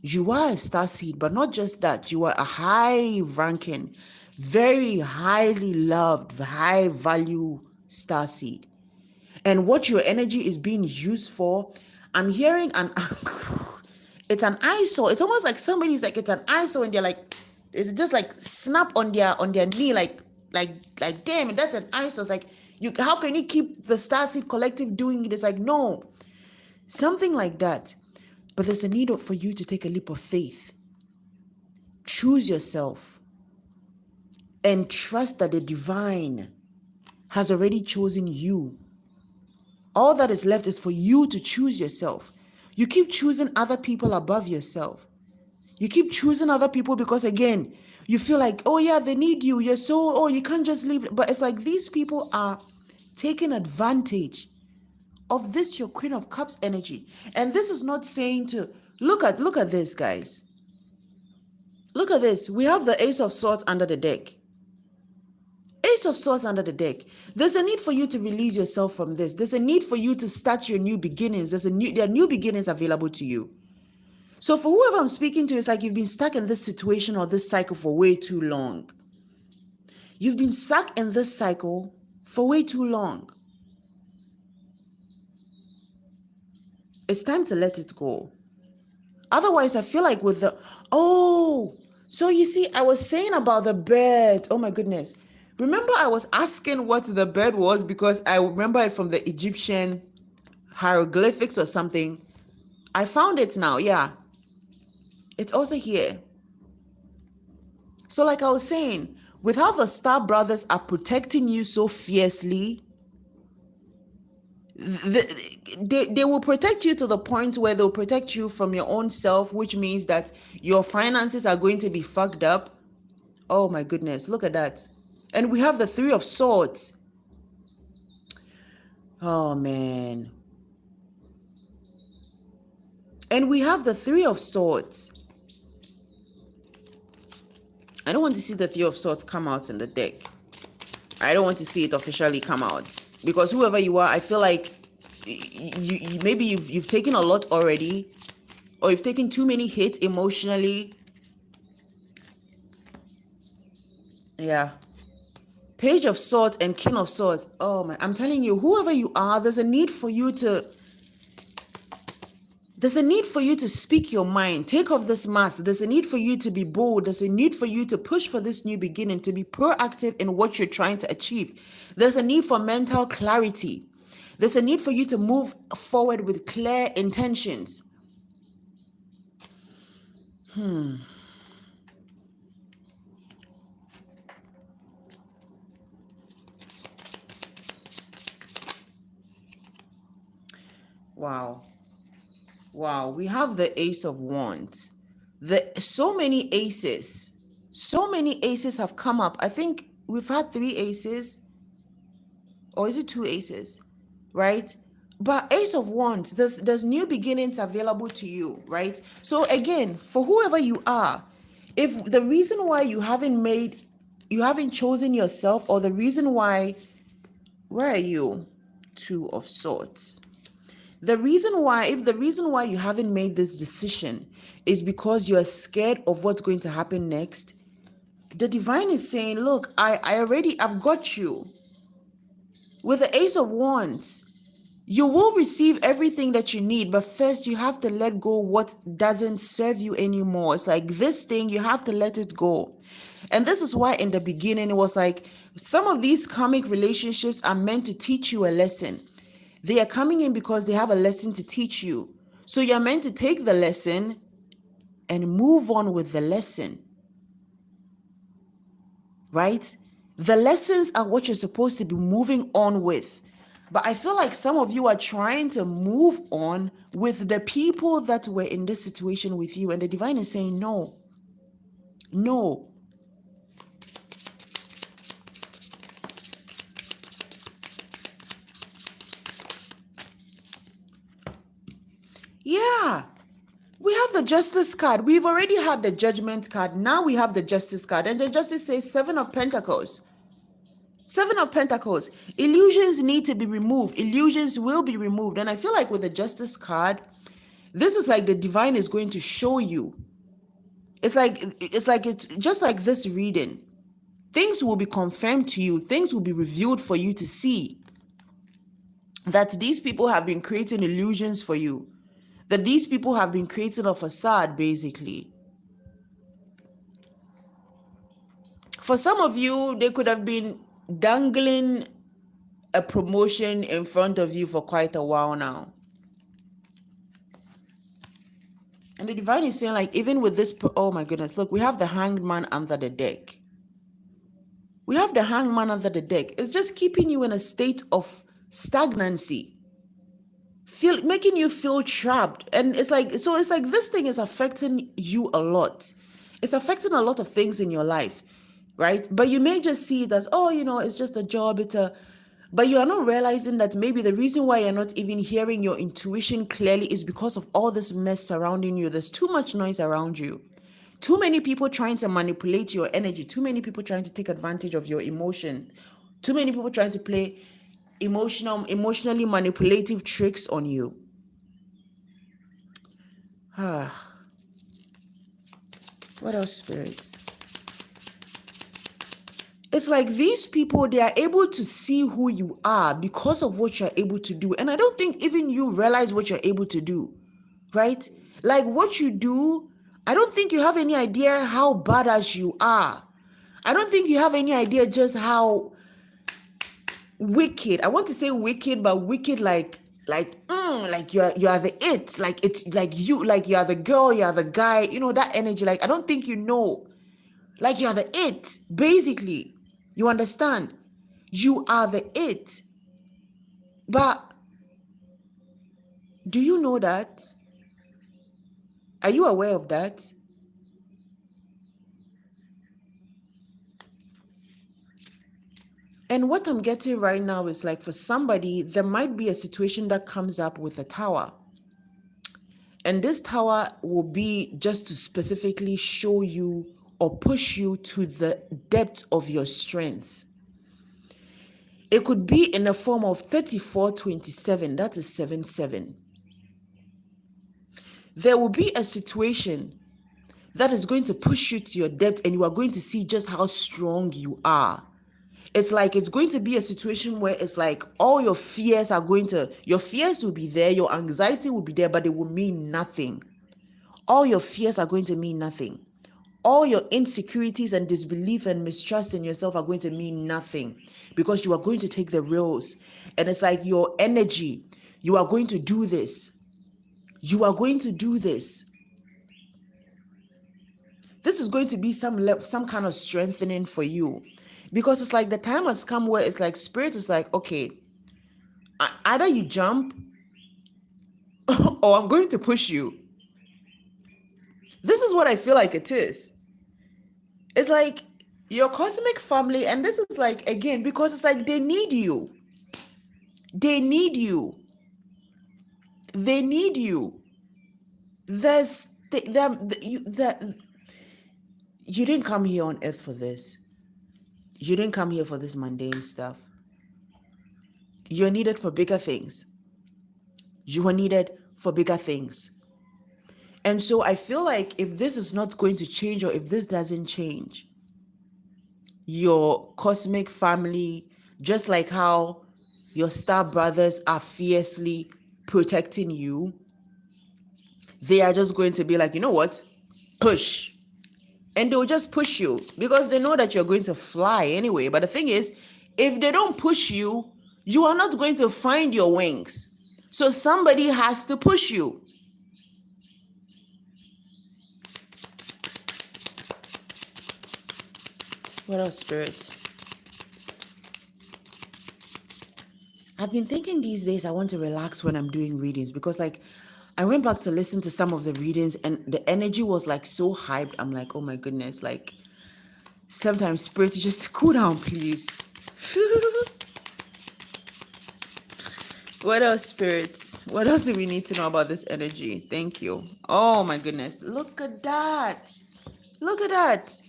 you are a star seed, but not just that, you are a high ranking, very highly loved, high value star seed. And what your energy is being used for, I'm hearing it's an eyesore. It's almost like somebody's like, it's an eyesore, and they're like, it's just like snap on their knee, like damn, that's an eyesore. It's like, how can you keep the Starseed Collective doing it? It's like, no, something like that. But there's a need for you to take a leap of faith. Choose yourself and trust that the divine has already chosen you. All that is left is for you to choose yourself. You keep choosing other people above yourself. You keep choosing other people because, again, you feel like, oh yeah, they need you. You're so, oh, you can't just leave. But it's like these people are taking advantage of this, your Queen of Cups energy. And this is not saying to, look at this, guys. Look at this. We have the Ace of Swords under the deck. Ace of Swords under the deck. There's a need for you to release yourself from this. There's a need for you to start your new beginnings. There are new beginnings available to you. So for whoever I'm speaking to, it's like you've been stuck in this situation or this cycle for way too long. You've been stuck in this cycle for way too long. It's time to let it go. Otherwise, I feel like with the, so you see, I was saying about the bird. Oh my goodness. Remember, I was asking what the bird was because I remember it from the Egyptian hieroglyphics or something. I found it now. Yeah. It's also here. So like I was saying, with how the Star Brothers are protecting you so fiercely, they will protect you to the point where they'll protect you from your own self, which means that your finances are going to be fucked up. Oh my goodness, look at that. And we have the Three of Swords. Oh man. And we have the Three of Swords. I don't want to see the Three of Swords come out in the deck. I don't want to see it officially come out. Because whoever you are, I feel like maybe you've taken a lot already, or you've taken too many hits emotionally. Yeah. Page of Swords and King of Swords. Oh my, I'm telling you, whoever you are, there's a need for you to speak your mind. Take off this mask. There's a need for you to be bold. There's a need for you to push for this new beginning, to be proactive in what you're trying to achieve. There's a need for mental clarity. There's a need for you to move forward with clear intentions. Wow. Wow, we have the Ace of Wands. So many aces have come up. I think we've had 3 aces, or is it 2 aces, right? But Ace of Wands, there's new beginnings available to you, right? So again, for whoever you are, if the reason why you haven't chosen yourself, or the reason why, where are you? 2 of Swords. If the reason why you haven't made this decision is because you're scared of what's going to happen next, the divine is saying, look, I've got you. With the Ace of Wands, You will receive everything that you need, but first you have to let go what doesn't serve you anymore. It's like this thing, you have to let it go. And this is why in the beginning it was like some of these karmic relationships are meant to teach you a lesson. They are coming in because they have a lesson to teach you. So you're meant to take the lesson and move on with the lesson, right? The lessons are what you're supposed to be moving on with. But I feel like some of you are trying to move on with the people that were in this situation with you. And the divine is saying, no, no. Yeah. We have the justice card. We've already had the judgment card. Now we have the justice card. And the justice says Seven of Pentacles. Seven of Pentacles. Illusions need to be removed. Illusions will be removed. And I feel like with the justice card, this is like the divine is going to show you. It's just like this reading. Things will be confirmed to you. Things will be revealed for you to see. That these people have been creating illusions for you. That these people have been creating a facade, basically. For some of you, they could have been dangling a promotion in front of you for quite a while now. And the divine is saying, like, even with this, oh my goodness, look, we have the Hanged Man under the deck. We have the Hanged Man under the deck. It's just keeping you in a state of stagnancy, making you feel trapped. And it's like this thing is affecting you a lot. It's affecting a lot of things in your life, right? But you may just see it as, oh, it's just a job. But you are not realizing that maybe the reason why you're not even hearing your intuition clearly is because of all this mess surrounding you. There's too much noise around you. Too many people trying to manipulate your energy. Too many people trying to take advantage of your emotion. Too many people trying to play emotionally manipulative tricks on you. What else, spirits? It's like these people, they are able to see who you are because of what you're able to do. And I don't think even you realize what you're able to do, right? Like what you do, I don't think you have any idea how badass you are. I don't think you have any idea just how wicked. I want to say wicked, but wicked like you are the it. Like it's like you are the girl, you are the guy, that energy. Like I don't think you know. Like you are the it, basically. You understand? You are the it. But do you know that? Are you aware of that? And what I'm getting right now is like for somebody, there might be a situation that comes up with a tower. And this tower will be just to specifically show you or push you to the depth of your strength. It could be in the form of 3427, that is 77. There will be a situation that is going to push you to your depth and you are going to see just how strong you are. It's like it's going to be a situation where it's like all your fears will be there, your anxiety will be there, but it will mean nothing. All your fears are going to mean nothing. All your insecurities and disbelief and mistrust in yourself are going to mean nothing because you are going to take the reels. And it's like your energy, you are going to do this. You are going to do this. This is going to be some kind of strengthening for you. Because it's like the time has come where it's like spirit is like, okay, either you jump or I'm going to push you. This is what I feel like it is. It's like your cosmic family, and this is like, again, because it's like they need you. They need you. They need you. You didn't come here on earth for this. You didn't come here for this mundane stuff. You're needed for bigger things. You are needed for bigger things. And so I feel like if this is not going to change, or if this doesn't change, your cosmic family, just like how Your star brothers are fiercely protecting you. They are just going to be like, you know what? Push. And they'll just push you because they know that you're going to fly anyway. But the thing is, if they don't push you, you are not going to find your wings. So somebody has to push you. What else, spirits? I've been thinking these days I want to relax when I'm doing readings because like I went back to listen to some of the readings and the energy was like so hyped. I'm like, oh my goodness, like sometimes spirit just cool down, please. What else, spirits? What else do we need to know about this energy? Thank you. Oh my goodness. Look at that. Look at that.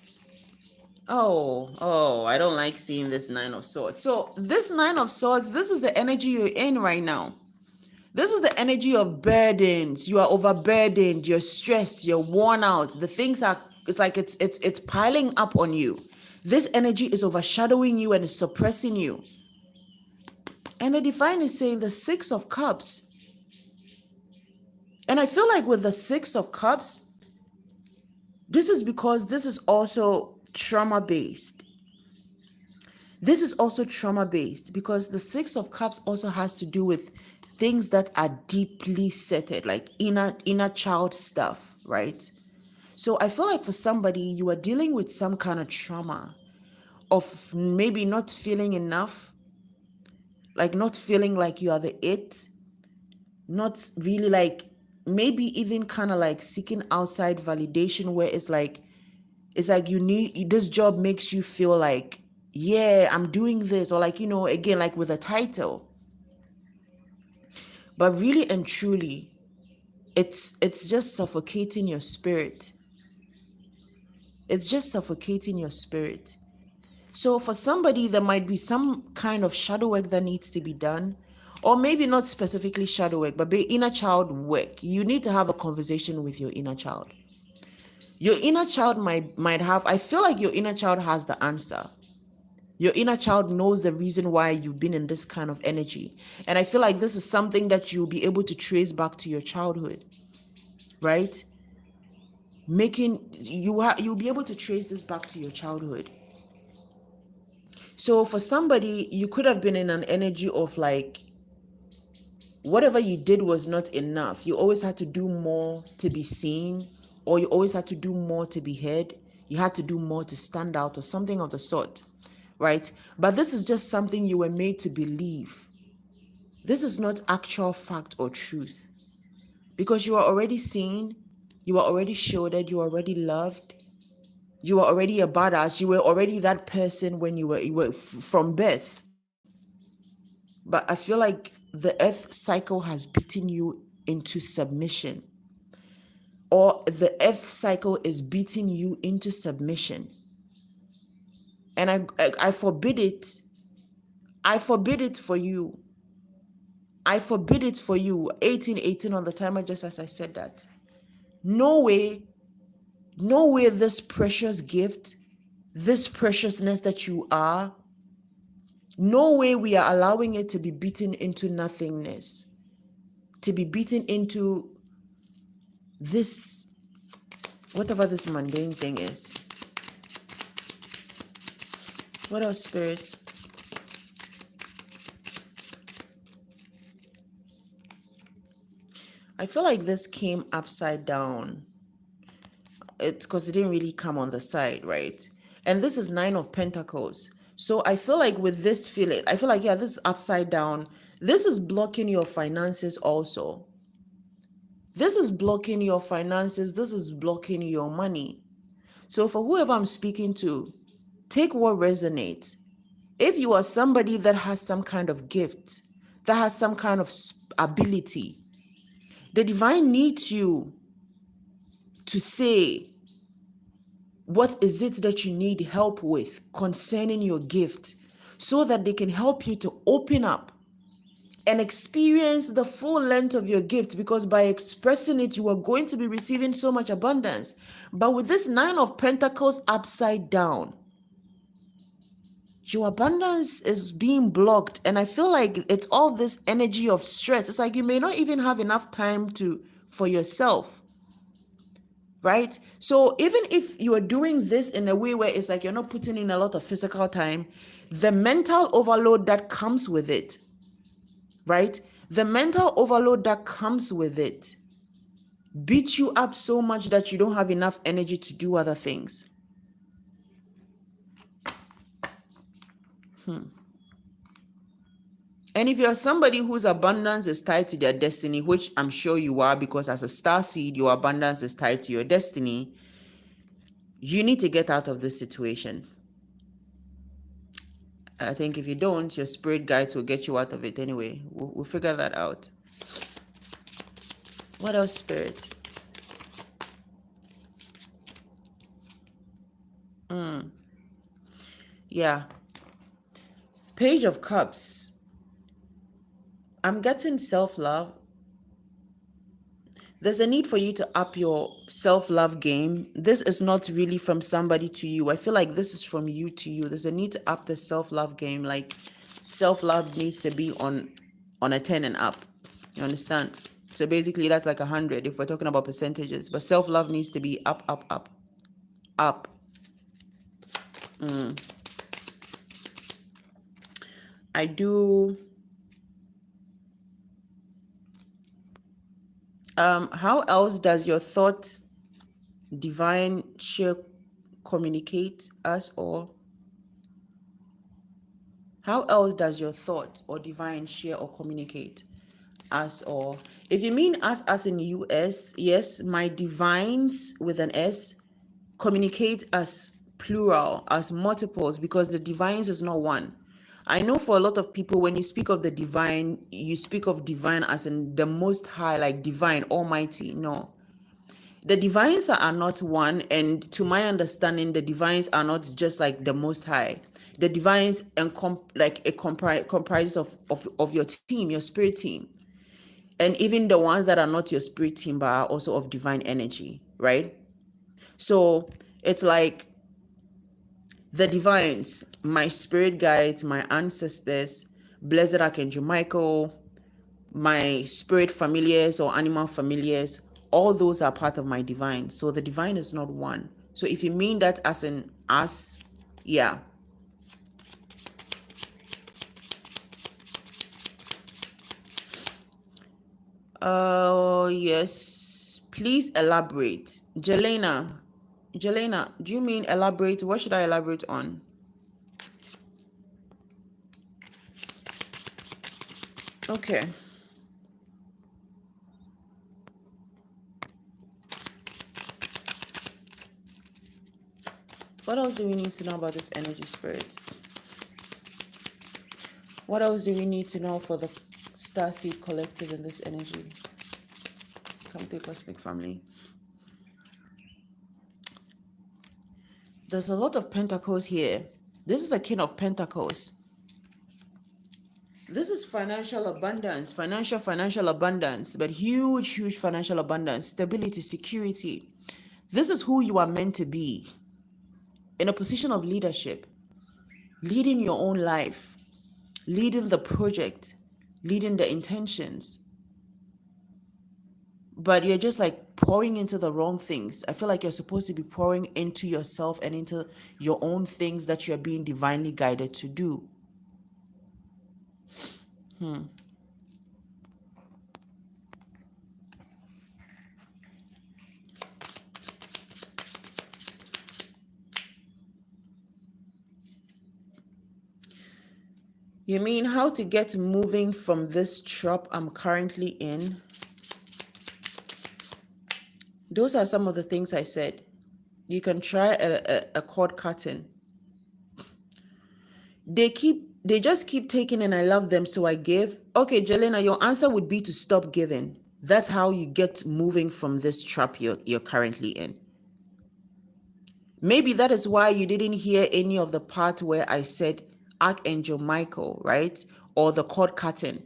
Oh, I don't like seeing this Nine of Swords. So this Nine of Swords, this is the energy you're in right now. This is the energy of burdens. You are overburdened, you're stressed, you're worn out. The things are, it's like it's piling up on you. This energy is overshadowing you and is suppressing you. And the divine is saying the Six of Cups. And I feel like with the Six of Cups, this is because this is also trauma based. This is also trauma based because the Six of Cups also has to do with things that are deeply seated, like inner child stuff, right? So I feel like for somebody, you are dealing with some kind of trauma of maybe not feeling enough, like not feeling like you are the it, not really like maybe even kind of like seeking outside validation where it's like you need this job makes you feel like, yeah, I'm doing this, or like, you know, again, like with a title. But really and truly, it's just suffocating your spirit. It's just suffocating your spirit. So for somebody, there might be some kind of shadow work that needs to be done, or maybe not specifically shadow work, but be inner child work. You need to have a conversation with your inner child. Your inner child might have, I feel like your inner child has the answer. Your inner child knows the reason why you've been in this kind of energy. And I feel like this is something that you'll be able to trace back to your childhood, right? You'll be able to trace this back to your childhood. So for somebody, you could have been in an energy of like, whatever you did was not enough. You always had to do more to be seen, or you always had to do more to be heard. You had to do more to stand out, or something of the sort, right? But this is just something you were made to believe. This is not actual fact or truth, because you are already seen, you are already shielded, you are already loved, you are already a badass, you were already that person when you were from birth. But I feel like the earth cycle has beaten you into submission, or the earth cycle is beating you into submission. And I forbid it. I forbid it for you. I forbid it for you. 1818 on the timer, just as I said that. No way, no way this precious gift, this preciousness that you are, no way we are allowing it to be beaten into nothingness, to be beaten into this, whatever this mundane thing is. What else, spirits? I feel like this came upside down. It's because it didn't really come on the side, right? And this is Nine of Pentacles. So I feel like with this feeling, I feel like, yeah, this is upside down. This is blocking your finances also. This is blocking your finances. This is blocking your money. So for whoever I'm speaking to, take what resonates. If you are somebody that has some kind of gift, that has some kind of ability, the divine needs you to say, what is it that you need help with concerning your gift, so that they can help you to open up and experience the full length of your gift, because by expressing it, you are going to be receiving so much abundance. But with this Nine of Pentacles upside down, your abundance is being blocked. And I feel like it's all this energy of stress. It's like you may not even have enough time for yourself, right? So even if you are doing this in a way where it's like you're not putting in a lot of physical time, the mental overload that comes with it, right? The mental overload that comes with it beats you up so much that you don't have enough energy to do other things. And if you're somebody whose abundance is tied to their destiny, which I'm sure you are, because as a star seed, your abundance is tied to your destiny, you need to get out of this situation. I think if you don't, your spirit guides will get you out of it anyway. We'll figure that out. What else, spirit? Yeah. Page of Cups. I'm getting self-love. There's a need for you to up your self-love game. This is not really from somebody to you. I feel like this is from you to you. There's a need to up the self-love game. Like self-love needs to be on a 10 and up. You understand? So basically that's like 100 if we're talking about percentages. But self-love needs to be up, up, up, up. I do. How else does your thought divine share communicate us, or how else does your thought or divine share or communicate us? Or if you mean us as in US, yes, my divines with an S communicate as plural, as multiples, because the divines is not one. I know for a lot of people, when you speak of the divine, you speak of divine as in the most high, like divine, almighty. No, the divines are not one. And to my understanding, the divines are not just like the most high. The divines like it comprises of your team, your spirit team, and even the ones that are not your spirit team but are also of divine energy, right? So it's like the divines, my spirit guides, my ancestors, blessed archangel Michael, my spirit familiars or animal familiars, all those are part of my divine. So the divine is not one. So if you mean that as in us, yeah. Yes. Please elaborate. Jelena, do you mean elaborate? What should I elaborate on? Okay. What else do we need to know about this energy, spirits? What else do we need to know for the Starseed collective in this energy? Come to Cosmic Family. There's a lot of pentacles here. This is a King of Pentacles. This is financial abundance, financial abundance, but huge financial abundance, stability, security. This is who you are meant to be, in a position of leadership, leading your own life, leading the project, leading the intentions. But you're just like pouring into the wrong things. I feel like you're supposed to be pouring into yourself and into your own things that you're being divinely guided to do. You mean how to get moving from this trap I'm currently in? Those are some of the things I said. You can try a cord cutting. They just keep taking, and I love them, so I give. Okay, Jelena, your answer would be to stop giving. That's how you get moving from this trap you're currently in. Maybe that is why you didn't hear any of the part where I said Archangel Michael, right? Or the cord cutting.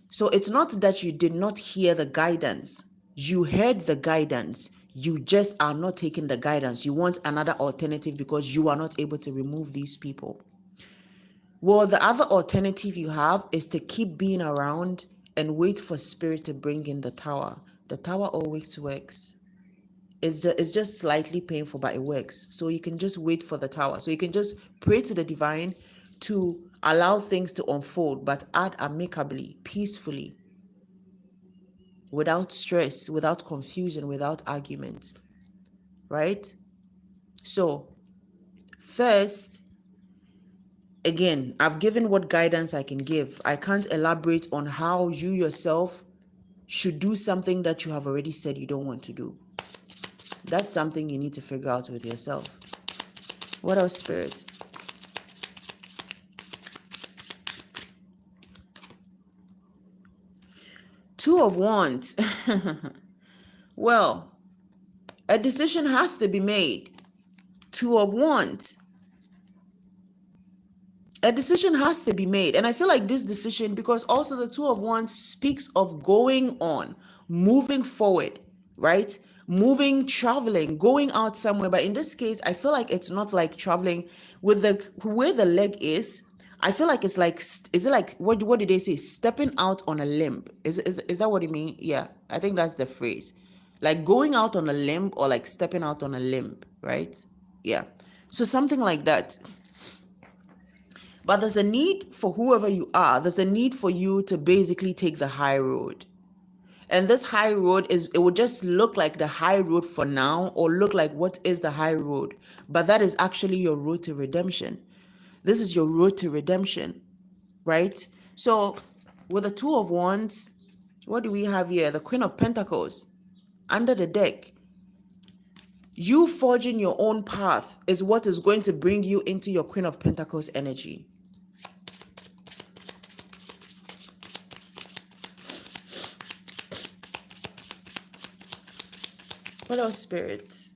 So it's not that you did not hear the guidance. You heard the guidance. You just are not taking the guidance. You want another alternative because you are not able to remove these people. Well, the other alternative you have is to keep being around and wait for spirit to bring in the tower. The tower always works. It's just slightly painful, but it works. So you can just wait for the tower. So you can just pray to the divine to allow things to unfold, but act amicably, peacefully, without stress, without confusion, without arguments, right? So, first, again, I've given what guidance I can give. I can't elaborate on how you yourself should do something that you have already said you don't want to do. That's something you need to figure out with yourself. What else, Spirit? Two of Wands. Well, a decision has to be made. Two of Wands. A decision has to be made. And I feel like this decision, because also the Two of Wands speaks of going on, moving forward, right? Moving, traveling, going out somewhere. But in this case, I feel like it's not like traveling with the where the leg is. I feel like it's like, is it like, what did they say? Stepping out on a limb. Is that what it means? Yeah, I think that's the phrase. Like going out on a limb or like stepping out on a limb, right? Yeah. So something like that. But there's a need for whoever you are, there's a need for you to basically take the high road. And this high road it would just look like the high road for now, or look like what is the high road. But that is actually your road to redemption. This is your road to redemption, right? So with the Two of Wands, what do we have here? The Queen of Pentacles under the deck. You forging your own path is what is going to bring you into your Queen of Pentacles energy. What else, spirits?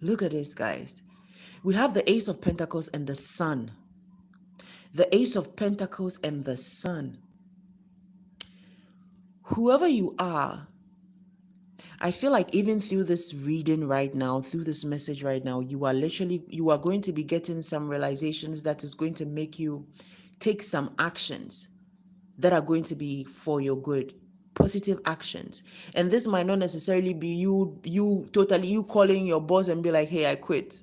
Look at this, guys. We have the Ace of Pentacles and the Sun. The Ace of Pentacles and the Sun. Whoever you are, I feel like even through this reading right now, through this message right now, you are going to be getting some realizations that is going to make you take some actions that are going to be for your good, positive actions. And this might not necessarily be you calling your boss and be like, hey, I quit,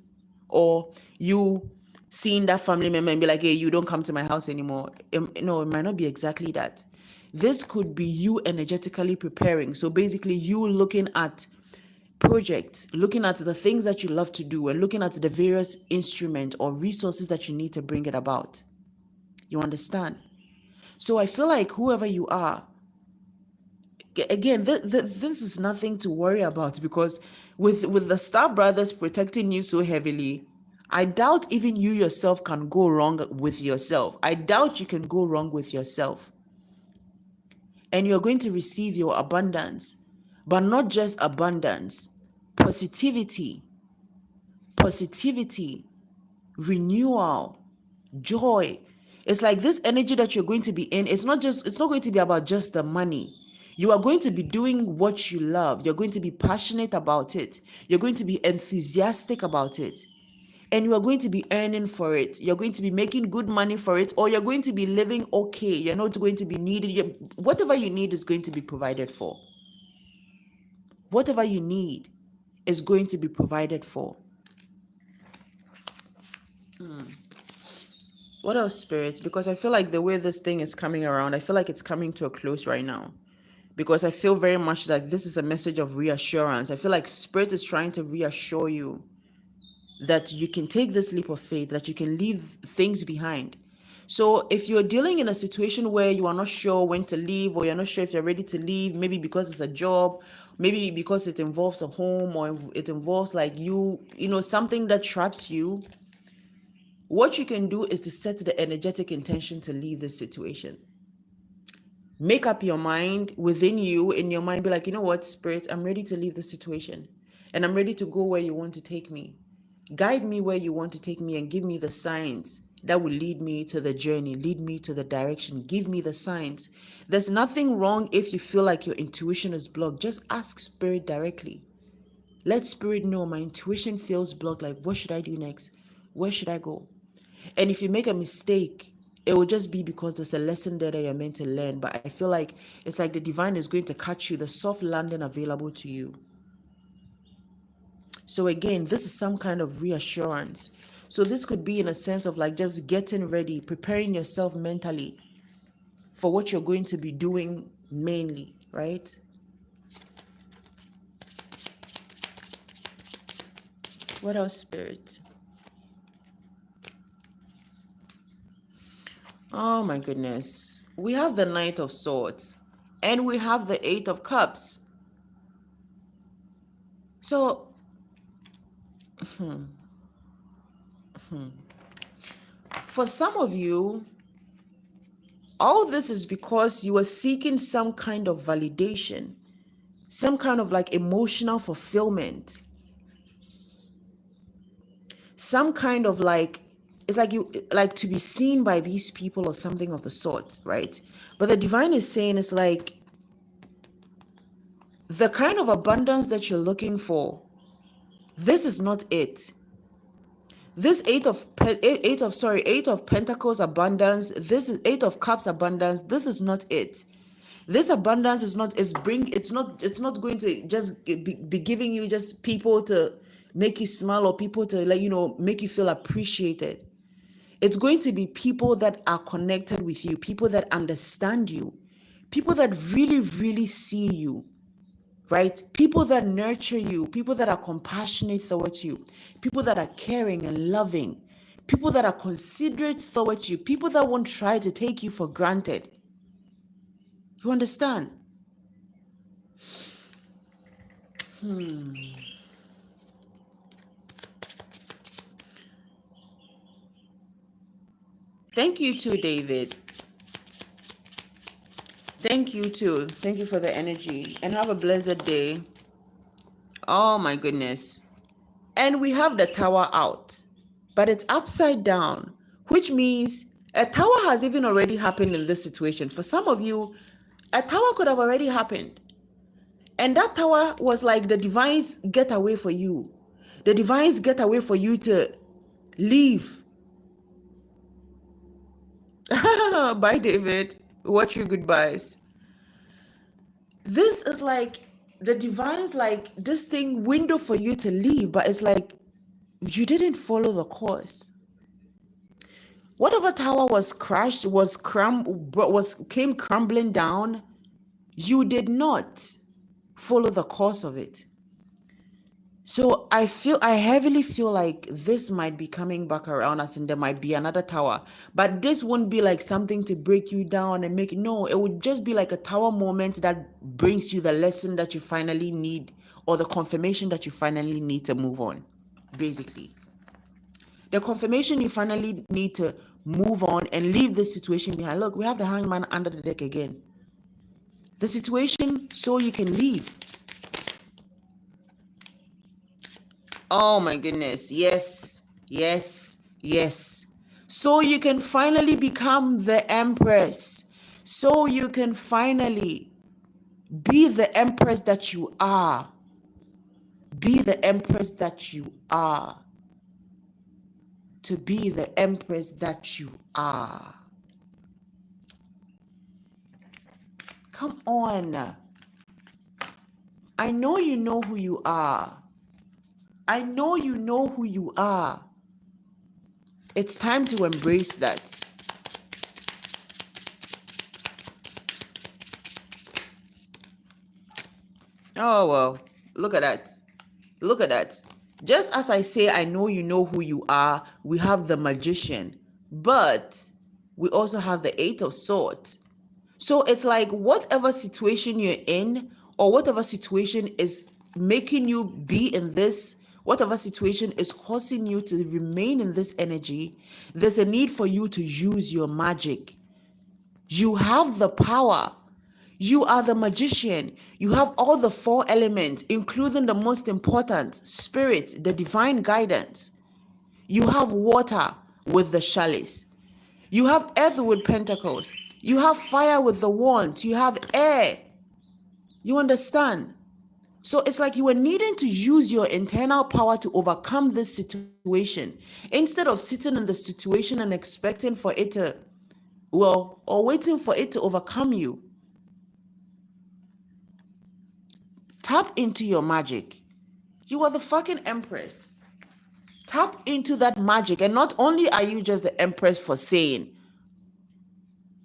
or you seeing that family member and be like, hey, you don't come to my house anymore. No, it might not be exactly that. This could be you energetically preparing. So basically you looking at projects, looking at the things that you love to do, and looking at the various instruments or resources that you need to bring it about. You understand? So I feel like whoever you are, again, this is nothing to worry about, because with the Star Brothers protecting you so heavily, I doubt even you yourself can go wrong with yourself. I doubt you can go wrong with yourself. And you're going to receive your abundance, but not just abundance, positivity, renewal, joy. It's like this energy that you're going to be in, it's not going to be about just the money. You are going to be doing what you love. You're going to be passionate about it. You're going to be enthusiastic about it. And you are going to be earning for it. You're going to be making good money for it, or you're going to be living okay. You're not going to be needed. Whatever you need is going to be provided for. Whatever you need is going to be provided for. What else, spirits? Because I feel like the way this thing is coming around, I feel like it's coming to a close right now. Because I feel very much that this is a message of reassurance. I feel like spirit is trying to reassure you that you can take this leap of faith, that you can leave things behind. So if you're dealing in a situation where you are not sure when to leave, or you're not sure if you're ready to leave, maybe because it's a job, maybe because it involves a home, or it involves like something that traps you, what you can do is to set the energetic intention to leave this situation. Make up your mind within you, in your mind, be like, you know what, spirit, I'm ready to leave the situation, and I'm ready to go where you want to take me. Guide me where you want to take me, and give me the signs that will lead me to the journey, lead me to the direction, give me the signs. There's nothing wrong if you feel like your intuition is blocked. Just ask spirit directly. Let spirit know my intuition feels blocked. Like, what should I do next? Where should I go? And if you make a mistake, it will just be because there's a lesson there that you're meant to learn. But I feel like it's like the divine is going to catch you, the soft landing available to you. So again, this is some kind of reassurance. So this could be in a sense of like just getting ready, preparing yourself mentally for what you're going to be doing mainly, right? What else, Spirit? Oh my goodness. We have the Knight of Swords and we have the Eight of Cups. So, for some of you, all this is because you are seeking some kind of validation, some kind of like emotional fulfillment, some kind of like, it's like you like to be seen by these people or something of the sort, right? But the divine is saying it's like the kind of abundance that you're looking for, this is not it. This eight of pentacles abundance, this is Eight of Cups abundance, this is not it. This abundance is not, it's not going to just be giving you just people to make you smile or people to let you know, make you feel appreciated. It's going to be people that are connected with you, people that understand you, people that really, really see you, right? People that nurture you, people that are compassionate towards you, people that are caring and loving, people that are considerate towards you, people that won't try to take you for granted. You understand? Thank you too, David. Thank you too. Thank you for the energy and have a blessed day. Oh my goodness. And we have the Tower out, but it's upside down, which means a tower has even already happened in this situation. For some of you, a tower could have already happened. And that tower was like the divine's getaway for you. The divine's getaway for you to leave. Bye, David. Watch your goodbyes. This is like the divine's like this thing window for you to leave, but it's like you didn't follow the course. Whatever tower was crashed, came crumbling down, you did not follow the course of it. So I heavily feel like this might be coming back around us and there might be another tower. But this won't be like something to break you down and make, no, it would just be like a tower moment that brings you the lesson that you finally need or the confirmation that you finally need to move on, basically. The confirmation you finally need to move on and leave this situation behind. Look, we have the Hangman under the deck again. The situation so you can leave. Oh my goodness. Yes, yes, yes. So you can finally become the Empress. So you can finally be the Empress that you are. Be the Empress that you are. To be the Empress that you are. Come on. I know you know who you are. I know you know who you are. It's time to embrace that. Oh, well, look at that. Look at that. Just as I say, I know you know who you are, we have the Magician, but we also have the Eight of Swords. So it's like whatever situation you're in or whatever situation is making you be in this, whatever situation is causing you to remain in this energy, there's a need for you to use your magic. You have the power. You are the magician. You have all the four elements, including the most important, spirit, the divine guidance. You have water, with the chalice. You have earth with pentacles. You have fire with the wand. You have air. You understand? So it's like you were needing to use your internal power to overcome this situation instead of sitting in the situation and expecting for it to, well, or waiting for it to overcome you. Tap into your magic. You are the fucking empress. Tap into that magic. And not only are you just the empress for saying,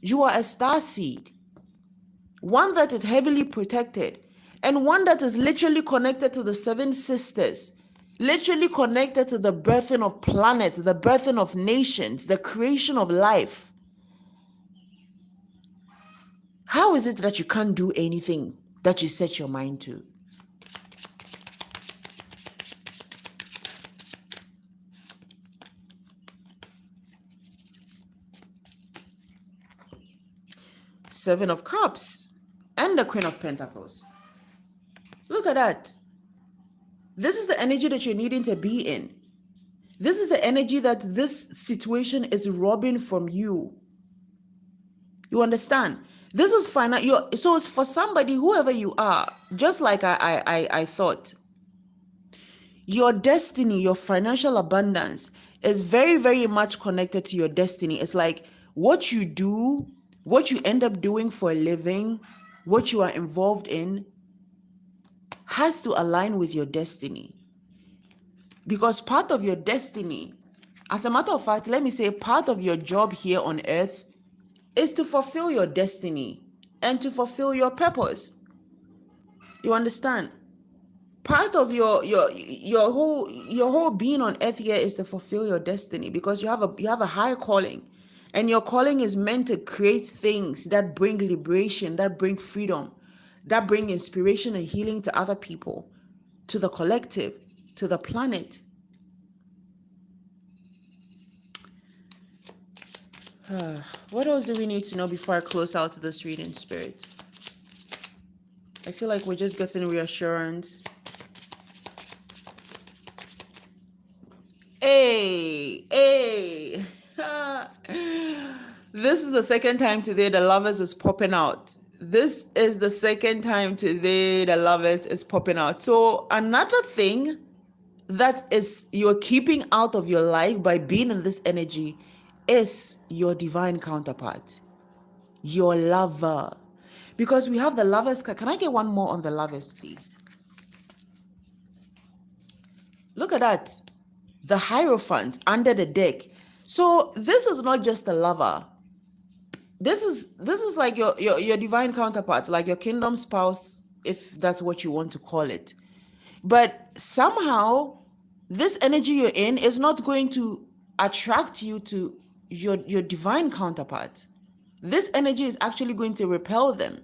you are a star seed, one that is heavily protected, and one that is literally connected to the seven sisters, literally connected to the birthing of planets, the birthing of nations, the creation of life. How is it that you can't do anything that you set your mind to? Seven of Cups and the Queen of Pentacles. Look at that. This is the energy that you're needing to be in. This is the energy that this situation is robbing from you. You understand? This is final. So it's for somebody, whoever you are, just like I thought. Your destiny, your financial abundance is very, very much connected to your destiny. It's like what you do, what you end up doing for a living, what you are involved in has to align with your destiny. Because part of your destiny, as a matter of fact, let me say part of your job here on earth is to fulfill your destiny and to fulfill your purpose. You understand? Part of your whole being on earth here is to fulfill your destiny, because you have a higher calling, and your calling is meant to create things that bring liberation, that bring freedom, that bring inspiration and healing to other people, to the collective, to the planet. What else do we need to know before I close out this reading, Spirit? I feel like we're just getting reassurance. Hey. This is the second time today the Lovers is popping out. This is the second time today the Lovers is popping out. So another thing that is you're keeping out of your life by being in this energy is your divine counterpart, your lover. Because we have the Lovers. Can I get one more on the Lovers, please? Look at that. The Hierophant under the deck. So this is not just a lover. This is like your divine counterpart, like your kingdom spouse, if that's what you want to call it. But somehow this energy you're in is not going to attract you to your divine counterpart. This energy is actually going to repel them,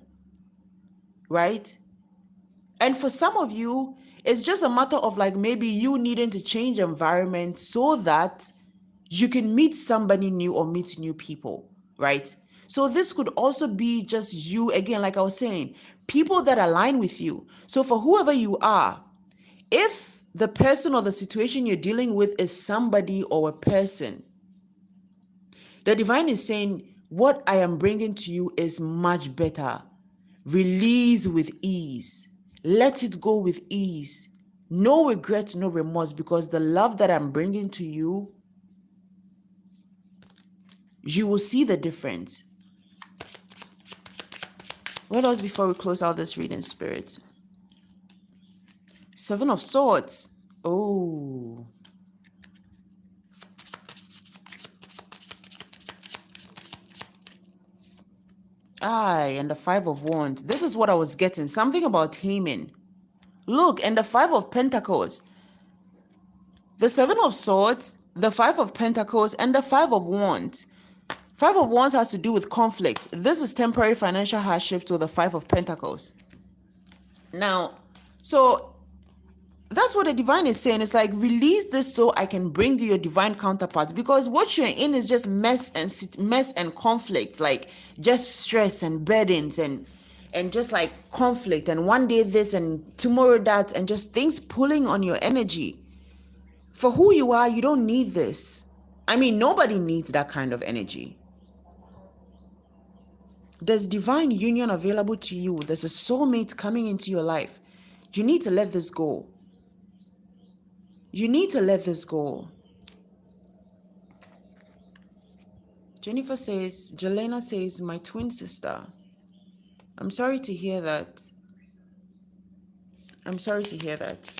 right? And for some of you, it's just a matter of like maybe you needing to change environment so that you can meet somebody new or meet new people, right? So this could also be just you, again, like I was saying, people that align with you. So for whoever you are, if the person or the situation you're dealing with is somebody or a person, the divine is saying, what I am bringing to you is much better. Release with ease. Let it go with ease. No regret, no remorse, because the love that I'm bringing to you, you will see the difference. What else before we close out this reading, Spirit? Seven of Swords. Oh. Aye, and the Five of Wands. This is what I was getting. Something about Haman. Look, and the Five of Pentacles. The Seven of Swords, the Five of Pentacles, and the Five of Wands. Five of Wands has to do with conflict. This is temporary financial hardships with the Five of Pentacles. Now, so that's what the divine is saying. It's like, release this so I can bring you your divine counterparts, because what you're in is just mess and conflict, like just stress and burdens and just like conflict, and one day this and tomorrow that, and just things pulling on your energy. For who you are, you don't need this. I mean, nobody needs that kind of energy. There's divine union available to you. There's a soulmate coming into your life. You need to let this go. You need to let this go. Jennifer says, Jelena says, my twin sister. I'm sorry to hear that. I'm sorry to hear that.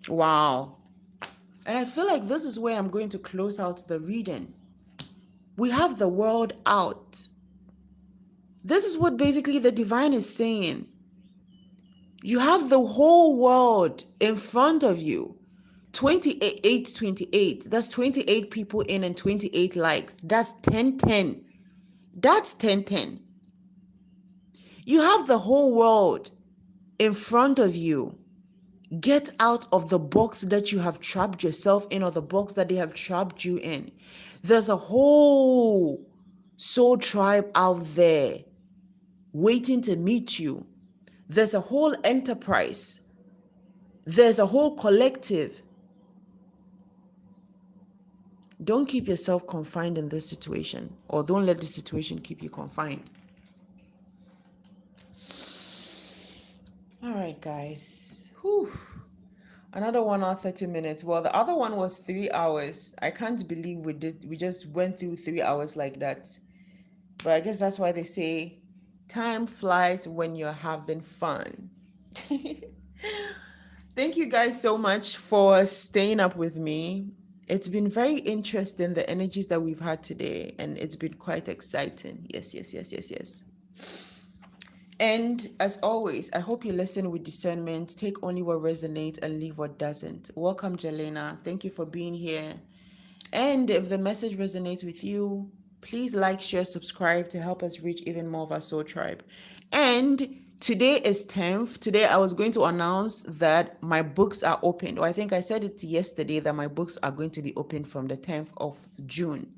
Wow. And I feel like this is where I'm going to close out the reading. We have the world out. This is what basically the divine is saying. You have the whole world in front of you. 28, 28. That's 28 people in and 28 likes. That's 10, 10. That's 10, 10. You have the whole world in front of you. Get out of the box that you have trapped yourself in, or the box that they have trapped you in. There's a whole soul tribe out there waiting to meet you. There's a whole enterprise. There's a whole collective. Don't keep yourself confined in this situation, or don't let the situation keep you confined. All right, guys. Whew. Another 1 hour, 30 minutes. Well, the other one was 3 hours. I can't believe we just went through 3 hours like that. But I guess that's why they say time flies when you're having fun. Thank you guys so much for staying up with me. It's been very interesting, the energies that we've had today, and it's been quite exciting. Yes, yes, yes, yes, yes. And as always, I hope you listen with discernment, take only what resonates and leave what doesn't. Welcome, Jelena. Thank you for being here. And if the message resonates with you, please like, share, subscribe to help us reach even more of our soul tribe. And today is 10th. Today I was going to announce that my books are opened. Or I think I said it yesterday that my books are going to be opened from the 10th of June.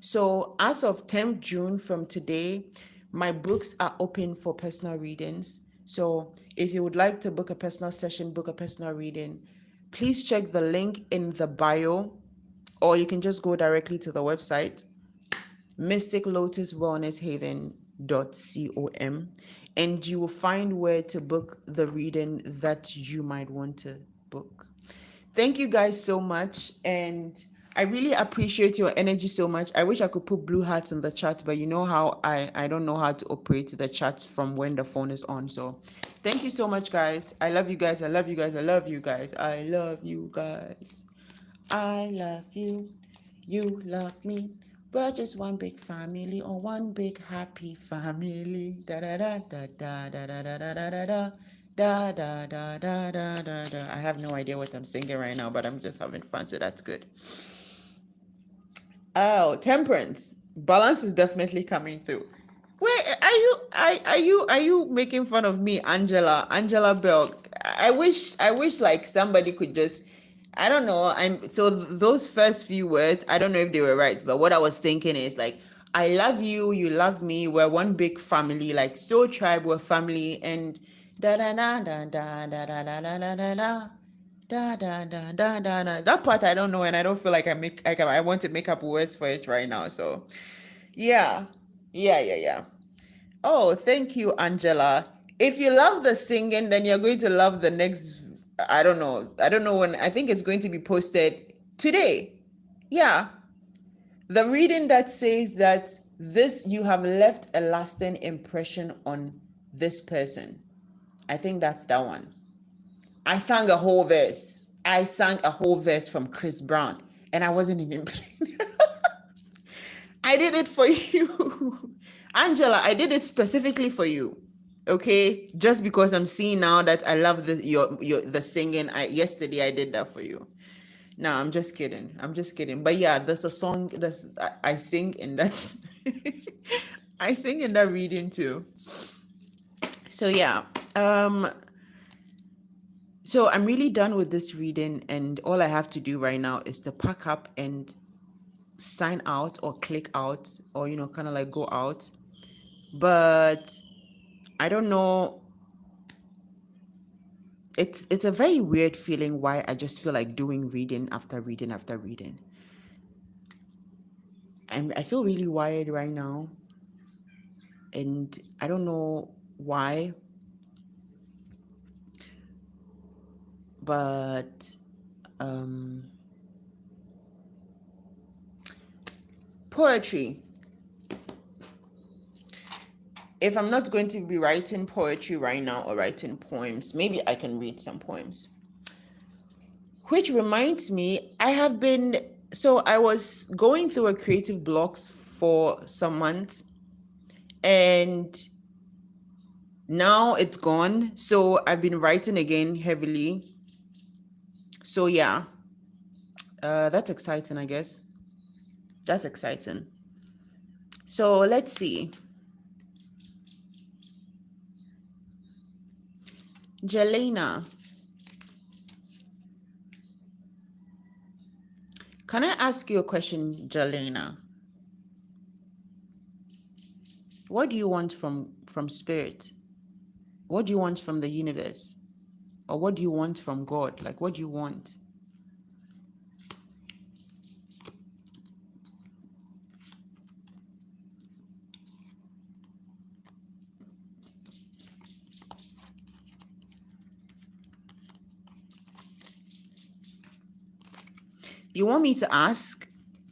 So as of 10th June from today, my books are open for personal readings. So if you would like to book a personal session, book a personal reading, please check the link in the bio, or you can just go directly to the website, mysticlotuswellnesshaven.com, and you will find where to book the reading that you might want to book. Thank you guys so much, and I really appreciate your energy so much. I wish I could put blue hearts in the chat, but you know how I don't know how to operate the chats from when the phone is on. So thank you so much, guys. I love you guys. I love you guys. I love you guys. I love you guys. I love you. You love me. We're just one big family, or one big happy family. Da da da da da da da da da da da. Da da da da da da da. I have no idea what I'm singing right now, but I'm just having fun, so that's good. Oh, temperance. Balance is definitely coming through. Wait, are you making fun of me, Angela Bell? I wish like somebody could just, I don't know. So those first few words, I don't know if they were right, but what I was thinking is like, I love you, you love me, we're one big family, like soul tribe, we're family, and da da da da da da da da da da da. Da, da, da, da, da, da. That part I don't know, and I don't feel like I want to make up words for it right now. So yeah. Yeah. Oh, thank you, Angela. If you love the singing, then you're going to love the next. I don't know. I don't know when. I think it's going to be posted today. Yeah. The reading that says that this, you have left a lasting impression on this person. I think that's that one. I sang a whole verse. I sang a whole verse from Chris Brown, and I wasn't even playing. I did it for you. Angela, I did it specifically for you. Okay? Just because I'm seeing now that I love the singing. Yesterday I did that for you. No, I'm just kidding. But yeah, there's a song I sing in that I sing in that reading too. So yeah. So I'm really done with this reading, and all I have to do right now is to pack up and sign out, or click out, or kind of like go out. But I don't know it's a very weird feeling why I just feel like doing reading after reading after reading. I feel really wired right now, and I don't know why, but um, poetry. If I'm not going to be writing poetry right now or writing poems, maybe I can read some poems. Which reminds me, I was going through a creative blocks for some months, and now it's gone. So I've been writing again heavily. So yeah, that's exciting, I guess. That's exciting. So let's see. Jelena, can I ask you a question, Jelena? What do you want from spirit? What do you want from the universe? Or what do you want from God? Like, what do you want? You want me to ask?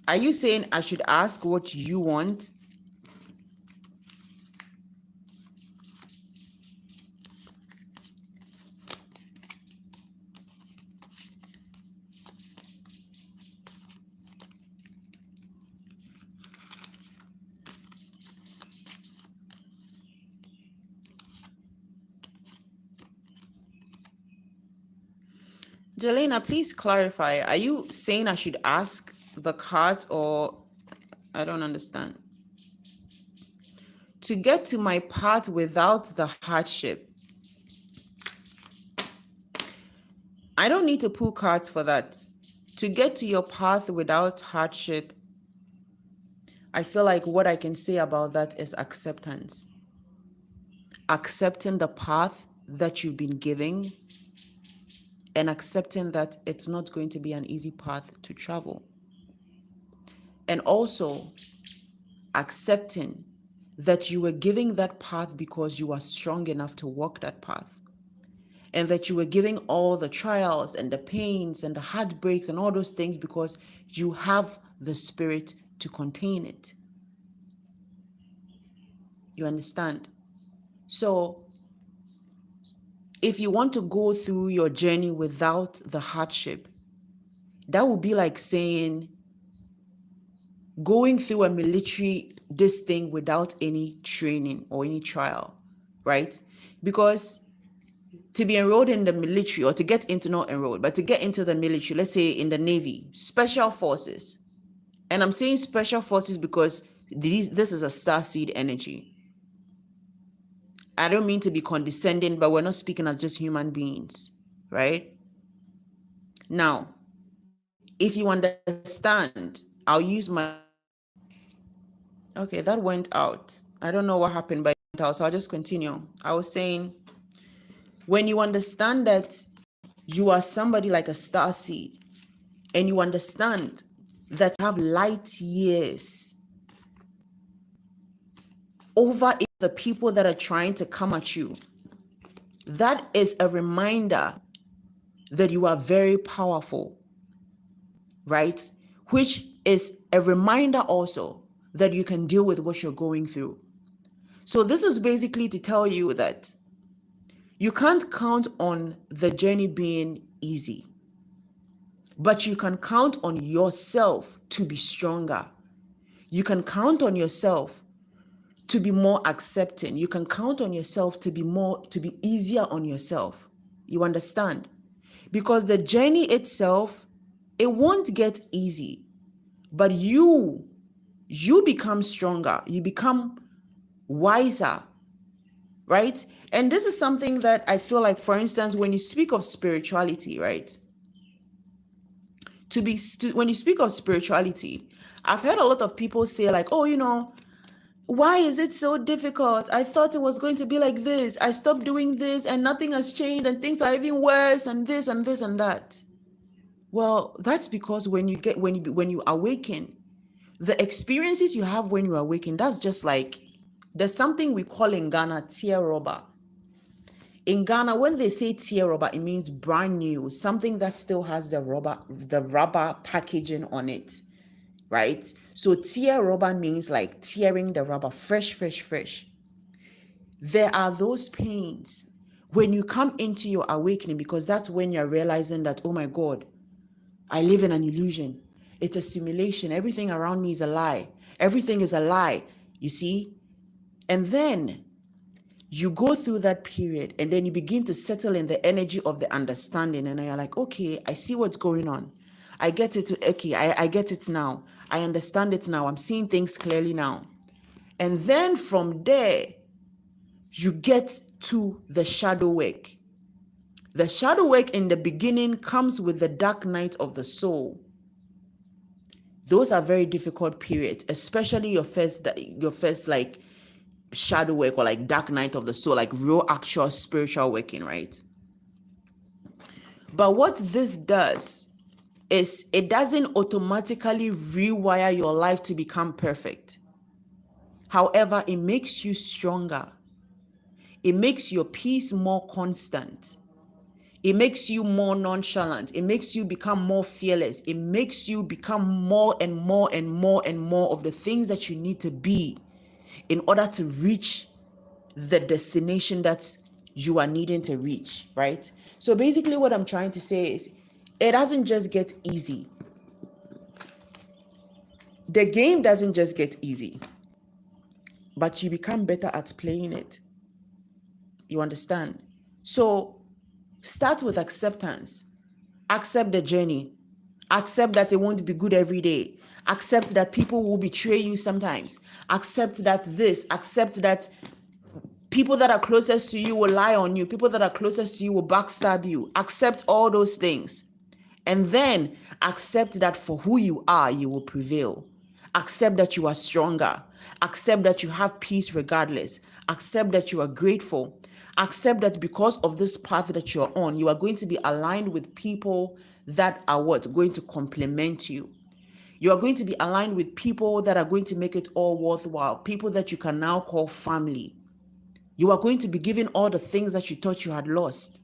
Are you saying I should ask what you want? Jelena, please clarify. Are you saying I should ask the card, or I don't understand? To get to my path without the hardship. I don't need to pull cards for that. To get to your path without hardship, I feel like what I can say about that is acceptance. Accepting the path that you've been giving, and accepting that it's not going to be an easy path to travel. And also accepting that you were giving that path because you are strong enough to walk that path. And that you were giving all the trials and the pains and the heartbreaks and all those things because you have the spirit to contain it. You understand? So if you want to go through your journey without the hardship, that would be like saying going through a military this thing without any training or any trial, right? Because to be enrolled in the military, or to get into, not enrolled, but to get into the military, let's say in the Navy, special forces. And I'm saying special forces because this is a starseed energy. I don't mean to be condescending, but we're not speaking as just human beings, right? Now, if you understand, I'll use my. Okay, that went out. I don't know what happened, but it went out. So I'll just continue. I was saying, when you understand that you are somebody like a star seed, and you understand that you have light years over the people that are trying to come at you, that is a reminder that you are very powerful, right? Which is a reminder also that you can deal with what you're going through. So this is basically to tell you that you can't count on the journey being easy, but you can count on yourself to be stronger. You can count on yourself to be more accepting. You can count on yourself to be easier on yourself. You understand? Because the journey itself, it won't get easy, but you become stronger. You become wiser, right? And this is something that I feel like, for instance, when you speak of spirituality, right? When you speak of spirituality, I've heard a lot of people say like, oh, Why is it so difficult? I thought it was going to be like this. I stopped doing this and nothing has changed and things are even worse and this and this and that. Well, that's because when you awaken, the experiences you have when you awaken, that's just like, there's something we call in Ghana tear rubber. In Ghana, when they say tear rubber, it means brand new, something that still has the rubber packaging on it, right? So tear rubber means like tearing the rubber, fresh, fresh, fresh. There are those pains when you come into your awakening, because that's when you're realizing that, oh my God, I live in an illusion. It's a simulation. Everything around me is a lie. Everything is a lie, you see? And then you go through that period and then you begin to settle in the energy of the understanding. And you're like, okay, I see what's going on. I get it. Okay, I get it now. I understand it now. I'm seeing things clearly now. And then from there, you get to the shadow work. The shadow work in the beginning comes with the dark night of the soul. Those are very difficult periods, especially your first like shadow work or like dark night of the soul, like real actual spiritual working, right? But what this does is it doesn't automatically rewire your life to become perfect. However, it makes you stronger. It makes your peace more constant. It makes you more nonchalant. It makes you become more fearless. It makes you become more and more and more and more of the things that you need to be in order to reach the destination that you are needing to reach, right? So basically what I'm trying to say is it doesn't just get easy. The game doesn't just get easy, but you become better at playing it. You understand? So start with acceptance. Accept the journey. Accept that it won't be good every day. Accept that people will betray you sometimes. Accept that accept that people that are closest to you will lie on you. People that are closest to you will backstab you. Accept all those things. And then accept that for who you are, you will prevail. Accept that you are stronger. Accept that you have peace regardless. Accept that you are grateful. Accept that because of this path that you're on, you are going to be aligned with people that are what? Going to complement you. You are going to be aligned with people that are going to make it all worthwhile. People that you can now call family. You are going to be given all the things that you thought you had lost.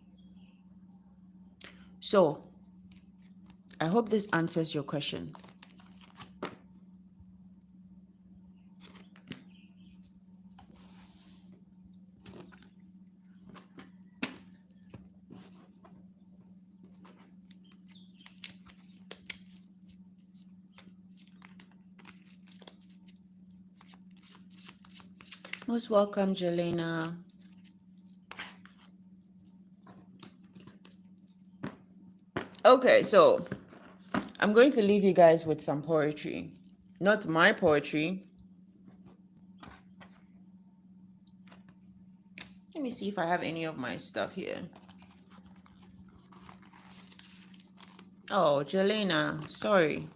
So, I hope this answers your question. Most welcome, Jelena. Okay, so I'm going to leave you guys with some poetry. Not my poetry. Let me see if I have any of my stuff here. Oh, Jelena, sorry.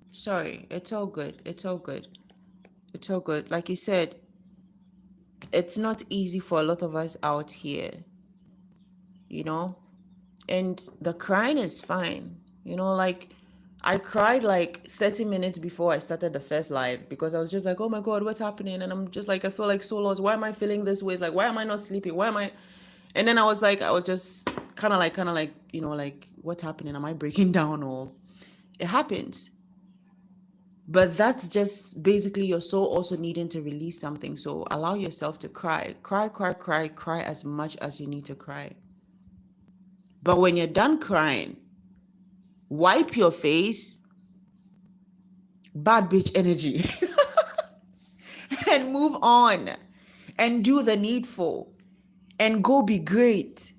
Sorry, it's all good. It's all good. It's all good. Like you said, it's not easy for a lot of us out here, you know? And the crying is fine. You know, like I cried like 30 minutes before I started the first live because I was just like, oh my God, what's happening? And I'm just like, I feel like so lost. Why am I feeling this way? It's like, why am I not sleeping? Why am I? And then I was just kind of like, you know, like, what's happening? Am I breaking down? Or it happens. But that's just basically your soul also needing to release something. So allow yourself to cry. Cry, cry, cry, cry as much as you need to cry. But when you're done crying, wipe your face, bad bitch energy, and move on and do the needful and go be great.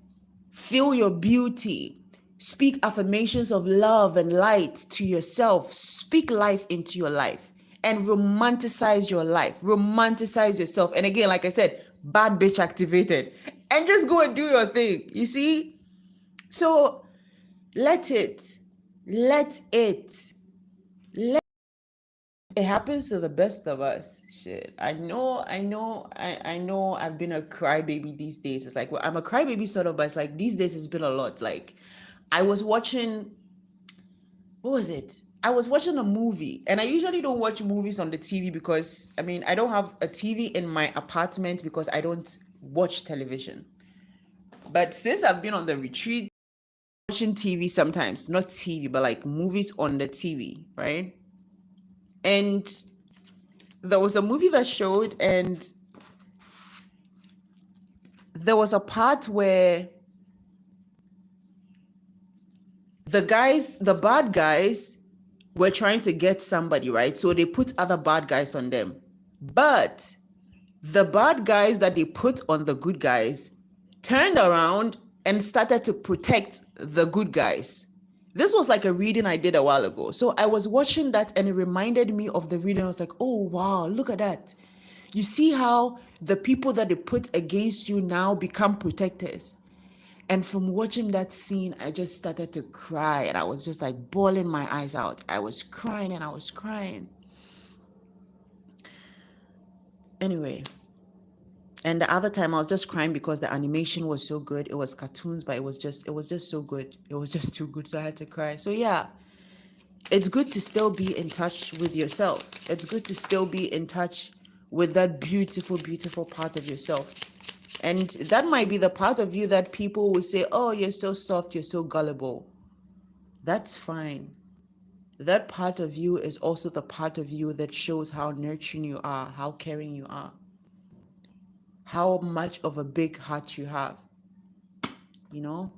Feel your beauty. Speak affirmations of love and light to yourself. Speak life into your life and romanticize your life. Romanticize yourself. And again, like I said, bad bitch activated. And just go and do your thing. You see? So let it. Let it. Let It happens to the best of us. Shit. I know I've been a crybaby these days. It's like, well, I'm a crybaby sort of, but it's like these days it's been a lot. Like I was watching, what was it? I was watching a movie, and I usually don't watch movies on the TV because I mean, I don't have a TV in my apartment because I don't watch television. But since I've been on the retreat, watching TV sometimes, not TV, but like movies on the TV, right? And there was a movie that showed, and there was a part where the bad guys were trying to get somebody, right? So they put other bad guys on them. But the bad guys that they put on the good guys turned around and started to protect the good guys. This was like a reading I did a while ago. So I was watching that and it reminded me of the reading. I was like, oh, wow, look at that. You see how the people that they put against you now become protectors. And from watching that scene, I just started to cry and I was just like bawling my eyes out. I was crying and I was crying. Anyway, and the other time I was just crying because the animation was so good. It was cartoons, but it was just so good. It was just too good, so I had to cry. So yeah, it's good to still be in touch with yourself. It's good to still be in touch with that beautiful, beautiful part of yourself. And that might be the part of you that people will say, oh, you're so soft, you're so gullible. That's fine. That part of you is also the part of you that shows how nurturing you are, how caring you are, how much of a big heart you have, you know?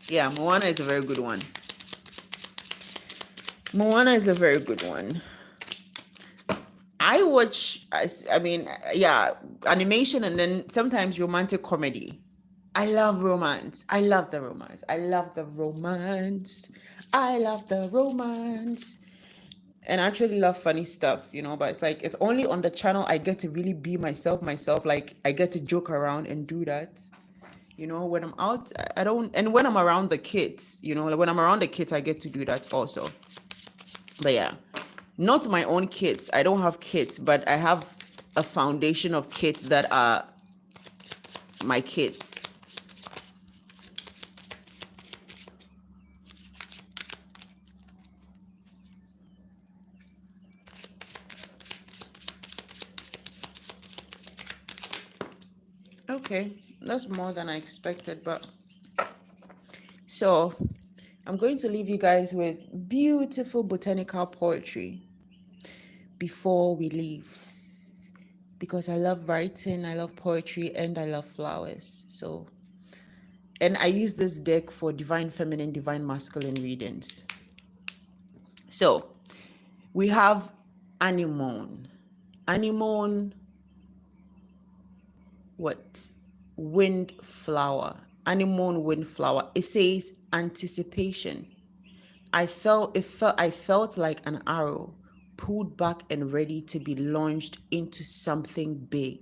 Yeah, Moana is a very good one. Moana is a very good one. I watch, I mean, yeah, animation and then sometimes romantic comedy. I love romance. I love the romance. I love the romance. I love the romance. And I actually love funny stuff, but it's like it's only on the channel I get to really be myself. Like I get to joke around and do that. When I'm out, I don't, and when I'm around the kids, like when I'm around the kids, I get to do that also. But yeah, not my own kids. I don't have kids, but I have a foundation of kids that are my kids. Okay, that's more than I expected, but so I'm going to leave you guys with beautiful botanical poetry before we leave, because I love writing, I love poetry, and I love flowers. So, and I use this deck for divine feminine, divine masculine readings. So we have anemone. Anemone, what? Windflower. Anemone windflower. It says anticipation. I felt like an arrow pulled back and ready to be launched into something big.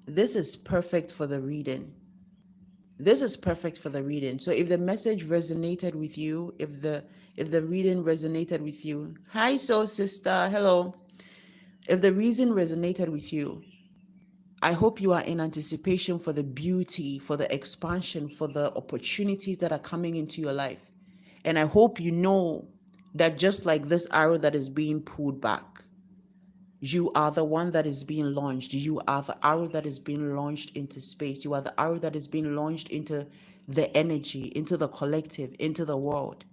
This is perfect for the reading. This is perfect for the reading. So if the message resonated with you, if the reading resonated with you, hi soul sister, hello. If the reason resonated with you, I hope you are in anticipation for the beauty, for the expansion, for the opportunities that are coming into your life. And I hope you know that just like this arrow that is being pulled back, you are the one that is being launched. You are the arrow that is being launched into space. You are the arrow that is being launched into the energy, into the collective, into the world.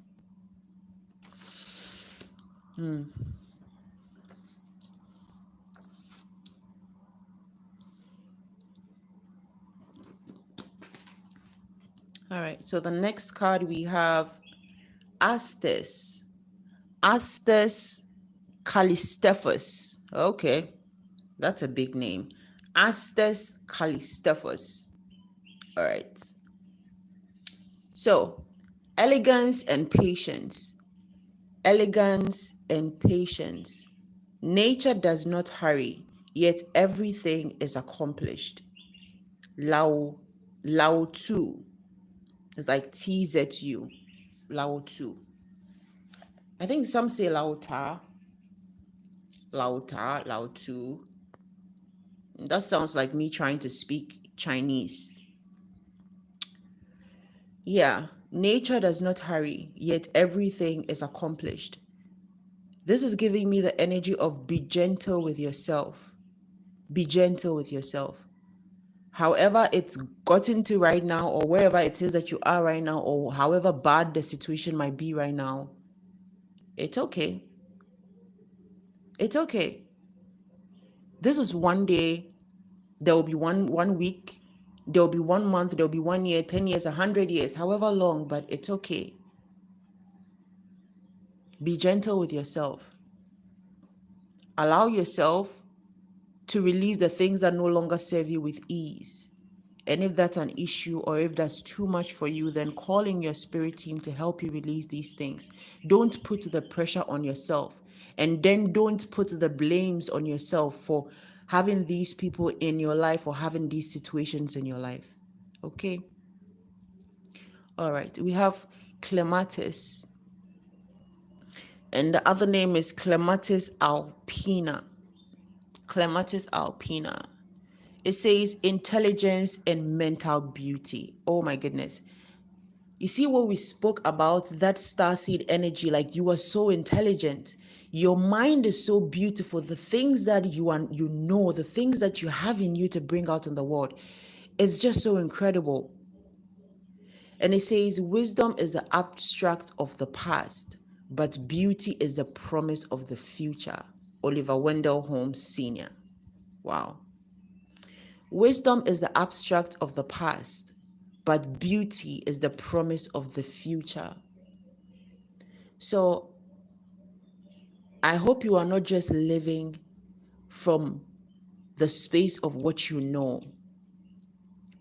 All right. So the next card we have Astes. Astes Callistephus. Okay. That's a big name. Astes Callistephus. All right. So, elegance and patience. Elegance and patience. Nature does not hurry, yet everything is accomplished. Lao Tzu. It's like TZU, Lao Tu. I think some say Lao Ta, Lao Ta, Lao Tu. That sounds like me trying to speak Chinese. Yeah, nature does not hurry, yet everything is accomplished. This is giving me the energy of be gentle with yourself. Be gentle with yourself. However it's gotten to right now, or wherever it is that you are right now, or however bad the situation might be right now, it's okay. It's okay. This is one day, there will be one week, there will be 1 month, there will be 1 year, 10 years, 100 years, however long, but it's okay. Be gentle with yourself. Allow yourself to release the things that no longer serve you with ease. And if that's an issue or if that's too much for you, then call in your spirit team to help you release these things. Don't put the pressure on yourself. And then don't put the blames on yourself for having these people in your life or having these situations in your life. Okay? All right. We have Clematis. And the other name is Clematis alpina. Clematis alpina. It says intelligence and mental beauty. Oh my goodness. You see what we spoke about, that starseed energy, like you are so intelligent. Your mind is so beautiful. The things that the things that you have in you to bring out in the world, it's just so incredible. And it says wisdom is the abstract of the past, but beauty is the promise of the future. Oliver Wendell Holmes Sr. Wow. Wisdom is the abstract of the past, but beauty is the promise of the future. So I hope you are not just living from the space of what you know,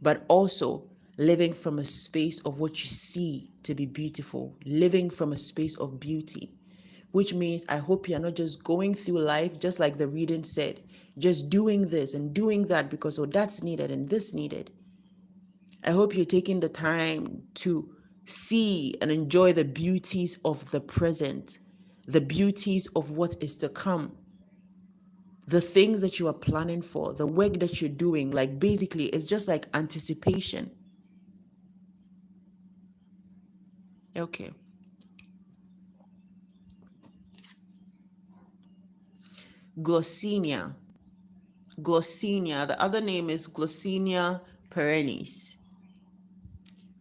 but also living from a space of what you see to be beautiful, living from a space of beauty, which means I hope you're not just going through life, just like the reading said, just doing this and doing that because, oh, that's needed and this needed. I hope you're taking the time to see and enjoy the beauties of the present, the beauties of what is to come, the things that you are planning for, the work that you're doing. Like basically, it's just like anticipation. Okay. Glossinia. Glossinia. The other name is Glossinia perennis.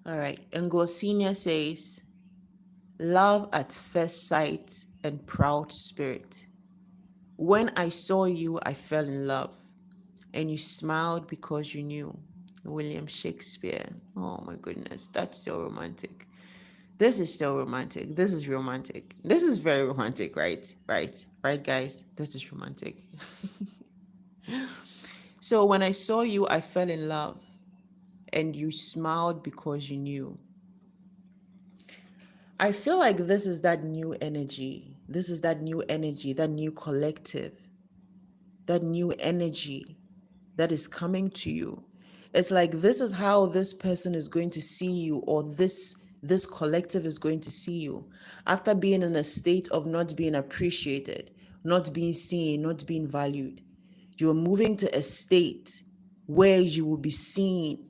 All right. And Glossinia says, love at first sight and proud spirit. When I saw you, I fell in love, and you smiled because you knew. William Shakespeare. Oh my goodness, that's so romantic. This is so romantic. This is romantic. This is very romantic, right? Right, guys? This is romantic. So when I saw you, I fell in love, and you smiled because you knew. I feel like this is that new energy. This is that new energy, that new collective, that new energy that is coming to you. It's like this is how this person is going to see you, or this collective is going to see you after being in a state of not being appreciated, not being seen, not being valued. You're moving to a state where you will be seen,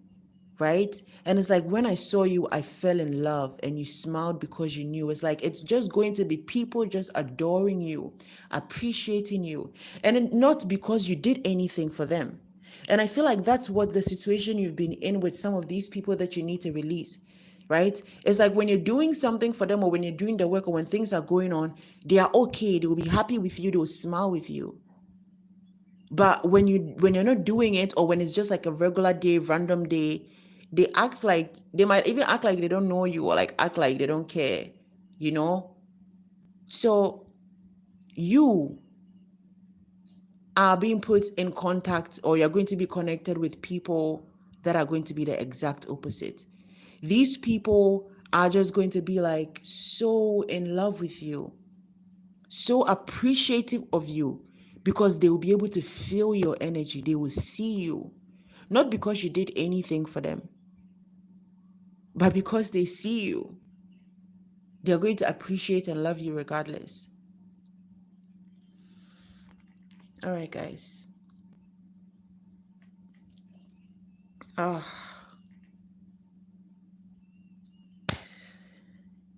right? And it's like when I saw you, I fell in love, and you smiled because you knew. It's like it's just going to be people just adoring you, appreciating you, and not because you did anything for them. And I feel like that's what the situation you've been in with some of these people that you need to release, right? It's like when you're doing something for them, or when you're doing the work, or when things are going on, they are okay. They will be happy with you. They will smile with you. But when you're not doing it, or when it's just like a regular day, random day, they might even act like they don't know you, or like act like they don't care, you know? So you are being put in contact, or you're going to be connected with people that are going to be the exact opposite. These people are just going to be like so in love with you, so appreciative of you, because they will be able to feel your energy. They will see you, not because you did anything for them. But because they see you, they're going to appreciate and love you regardless. All right, guys.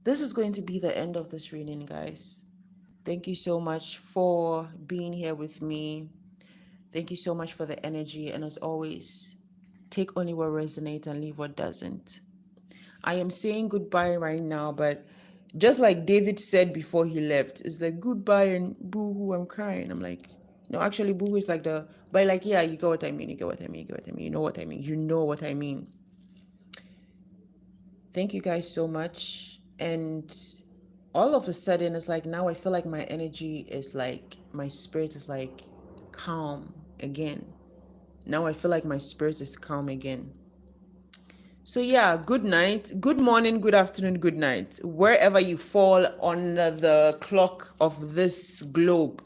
This is going to be the end of this reading, guys. Thank you so much for being here with me. Thank you so much for the energy. And as always, take only what resonates and leave what doesn't. I am saying goodbye right now, but just like David said before he left, it's like goodbye and boo hoo, I'm crying. I'm like, no, actually, boo hoo is like but like, yeah, you get what I mean, you get what I mean, you get what I mean, you know what I mean, you know what I mean. Thank you guys so much. And all of a sudden, it's like now I feel like my energy is like, my spirit is like calm again. Now I feel like my spirit is calm again. So yeah, good night, good morning, good afternoon, good night, wherever you fall on the clock of this globe.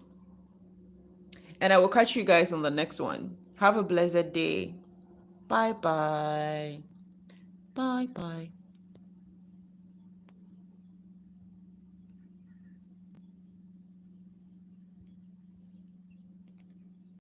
And I will catch you guys on the next one. Have a blessed day. Bye bye. Bye bye.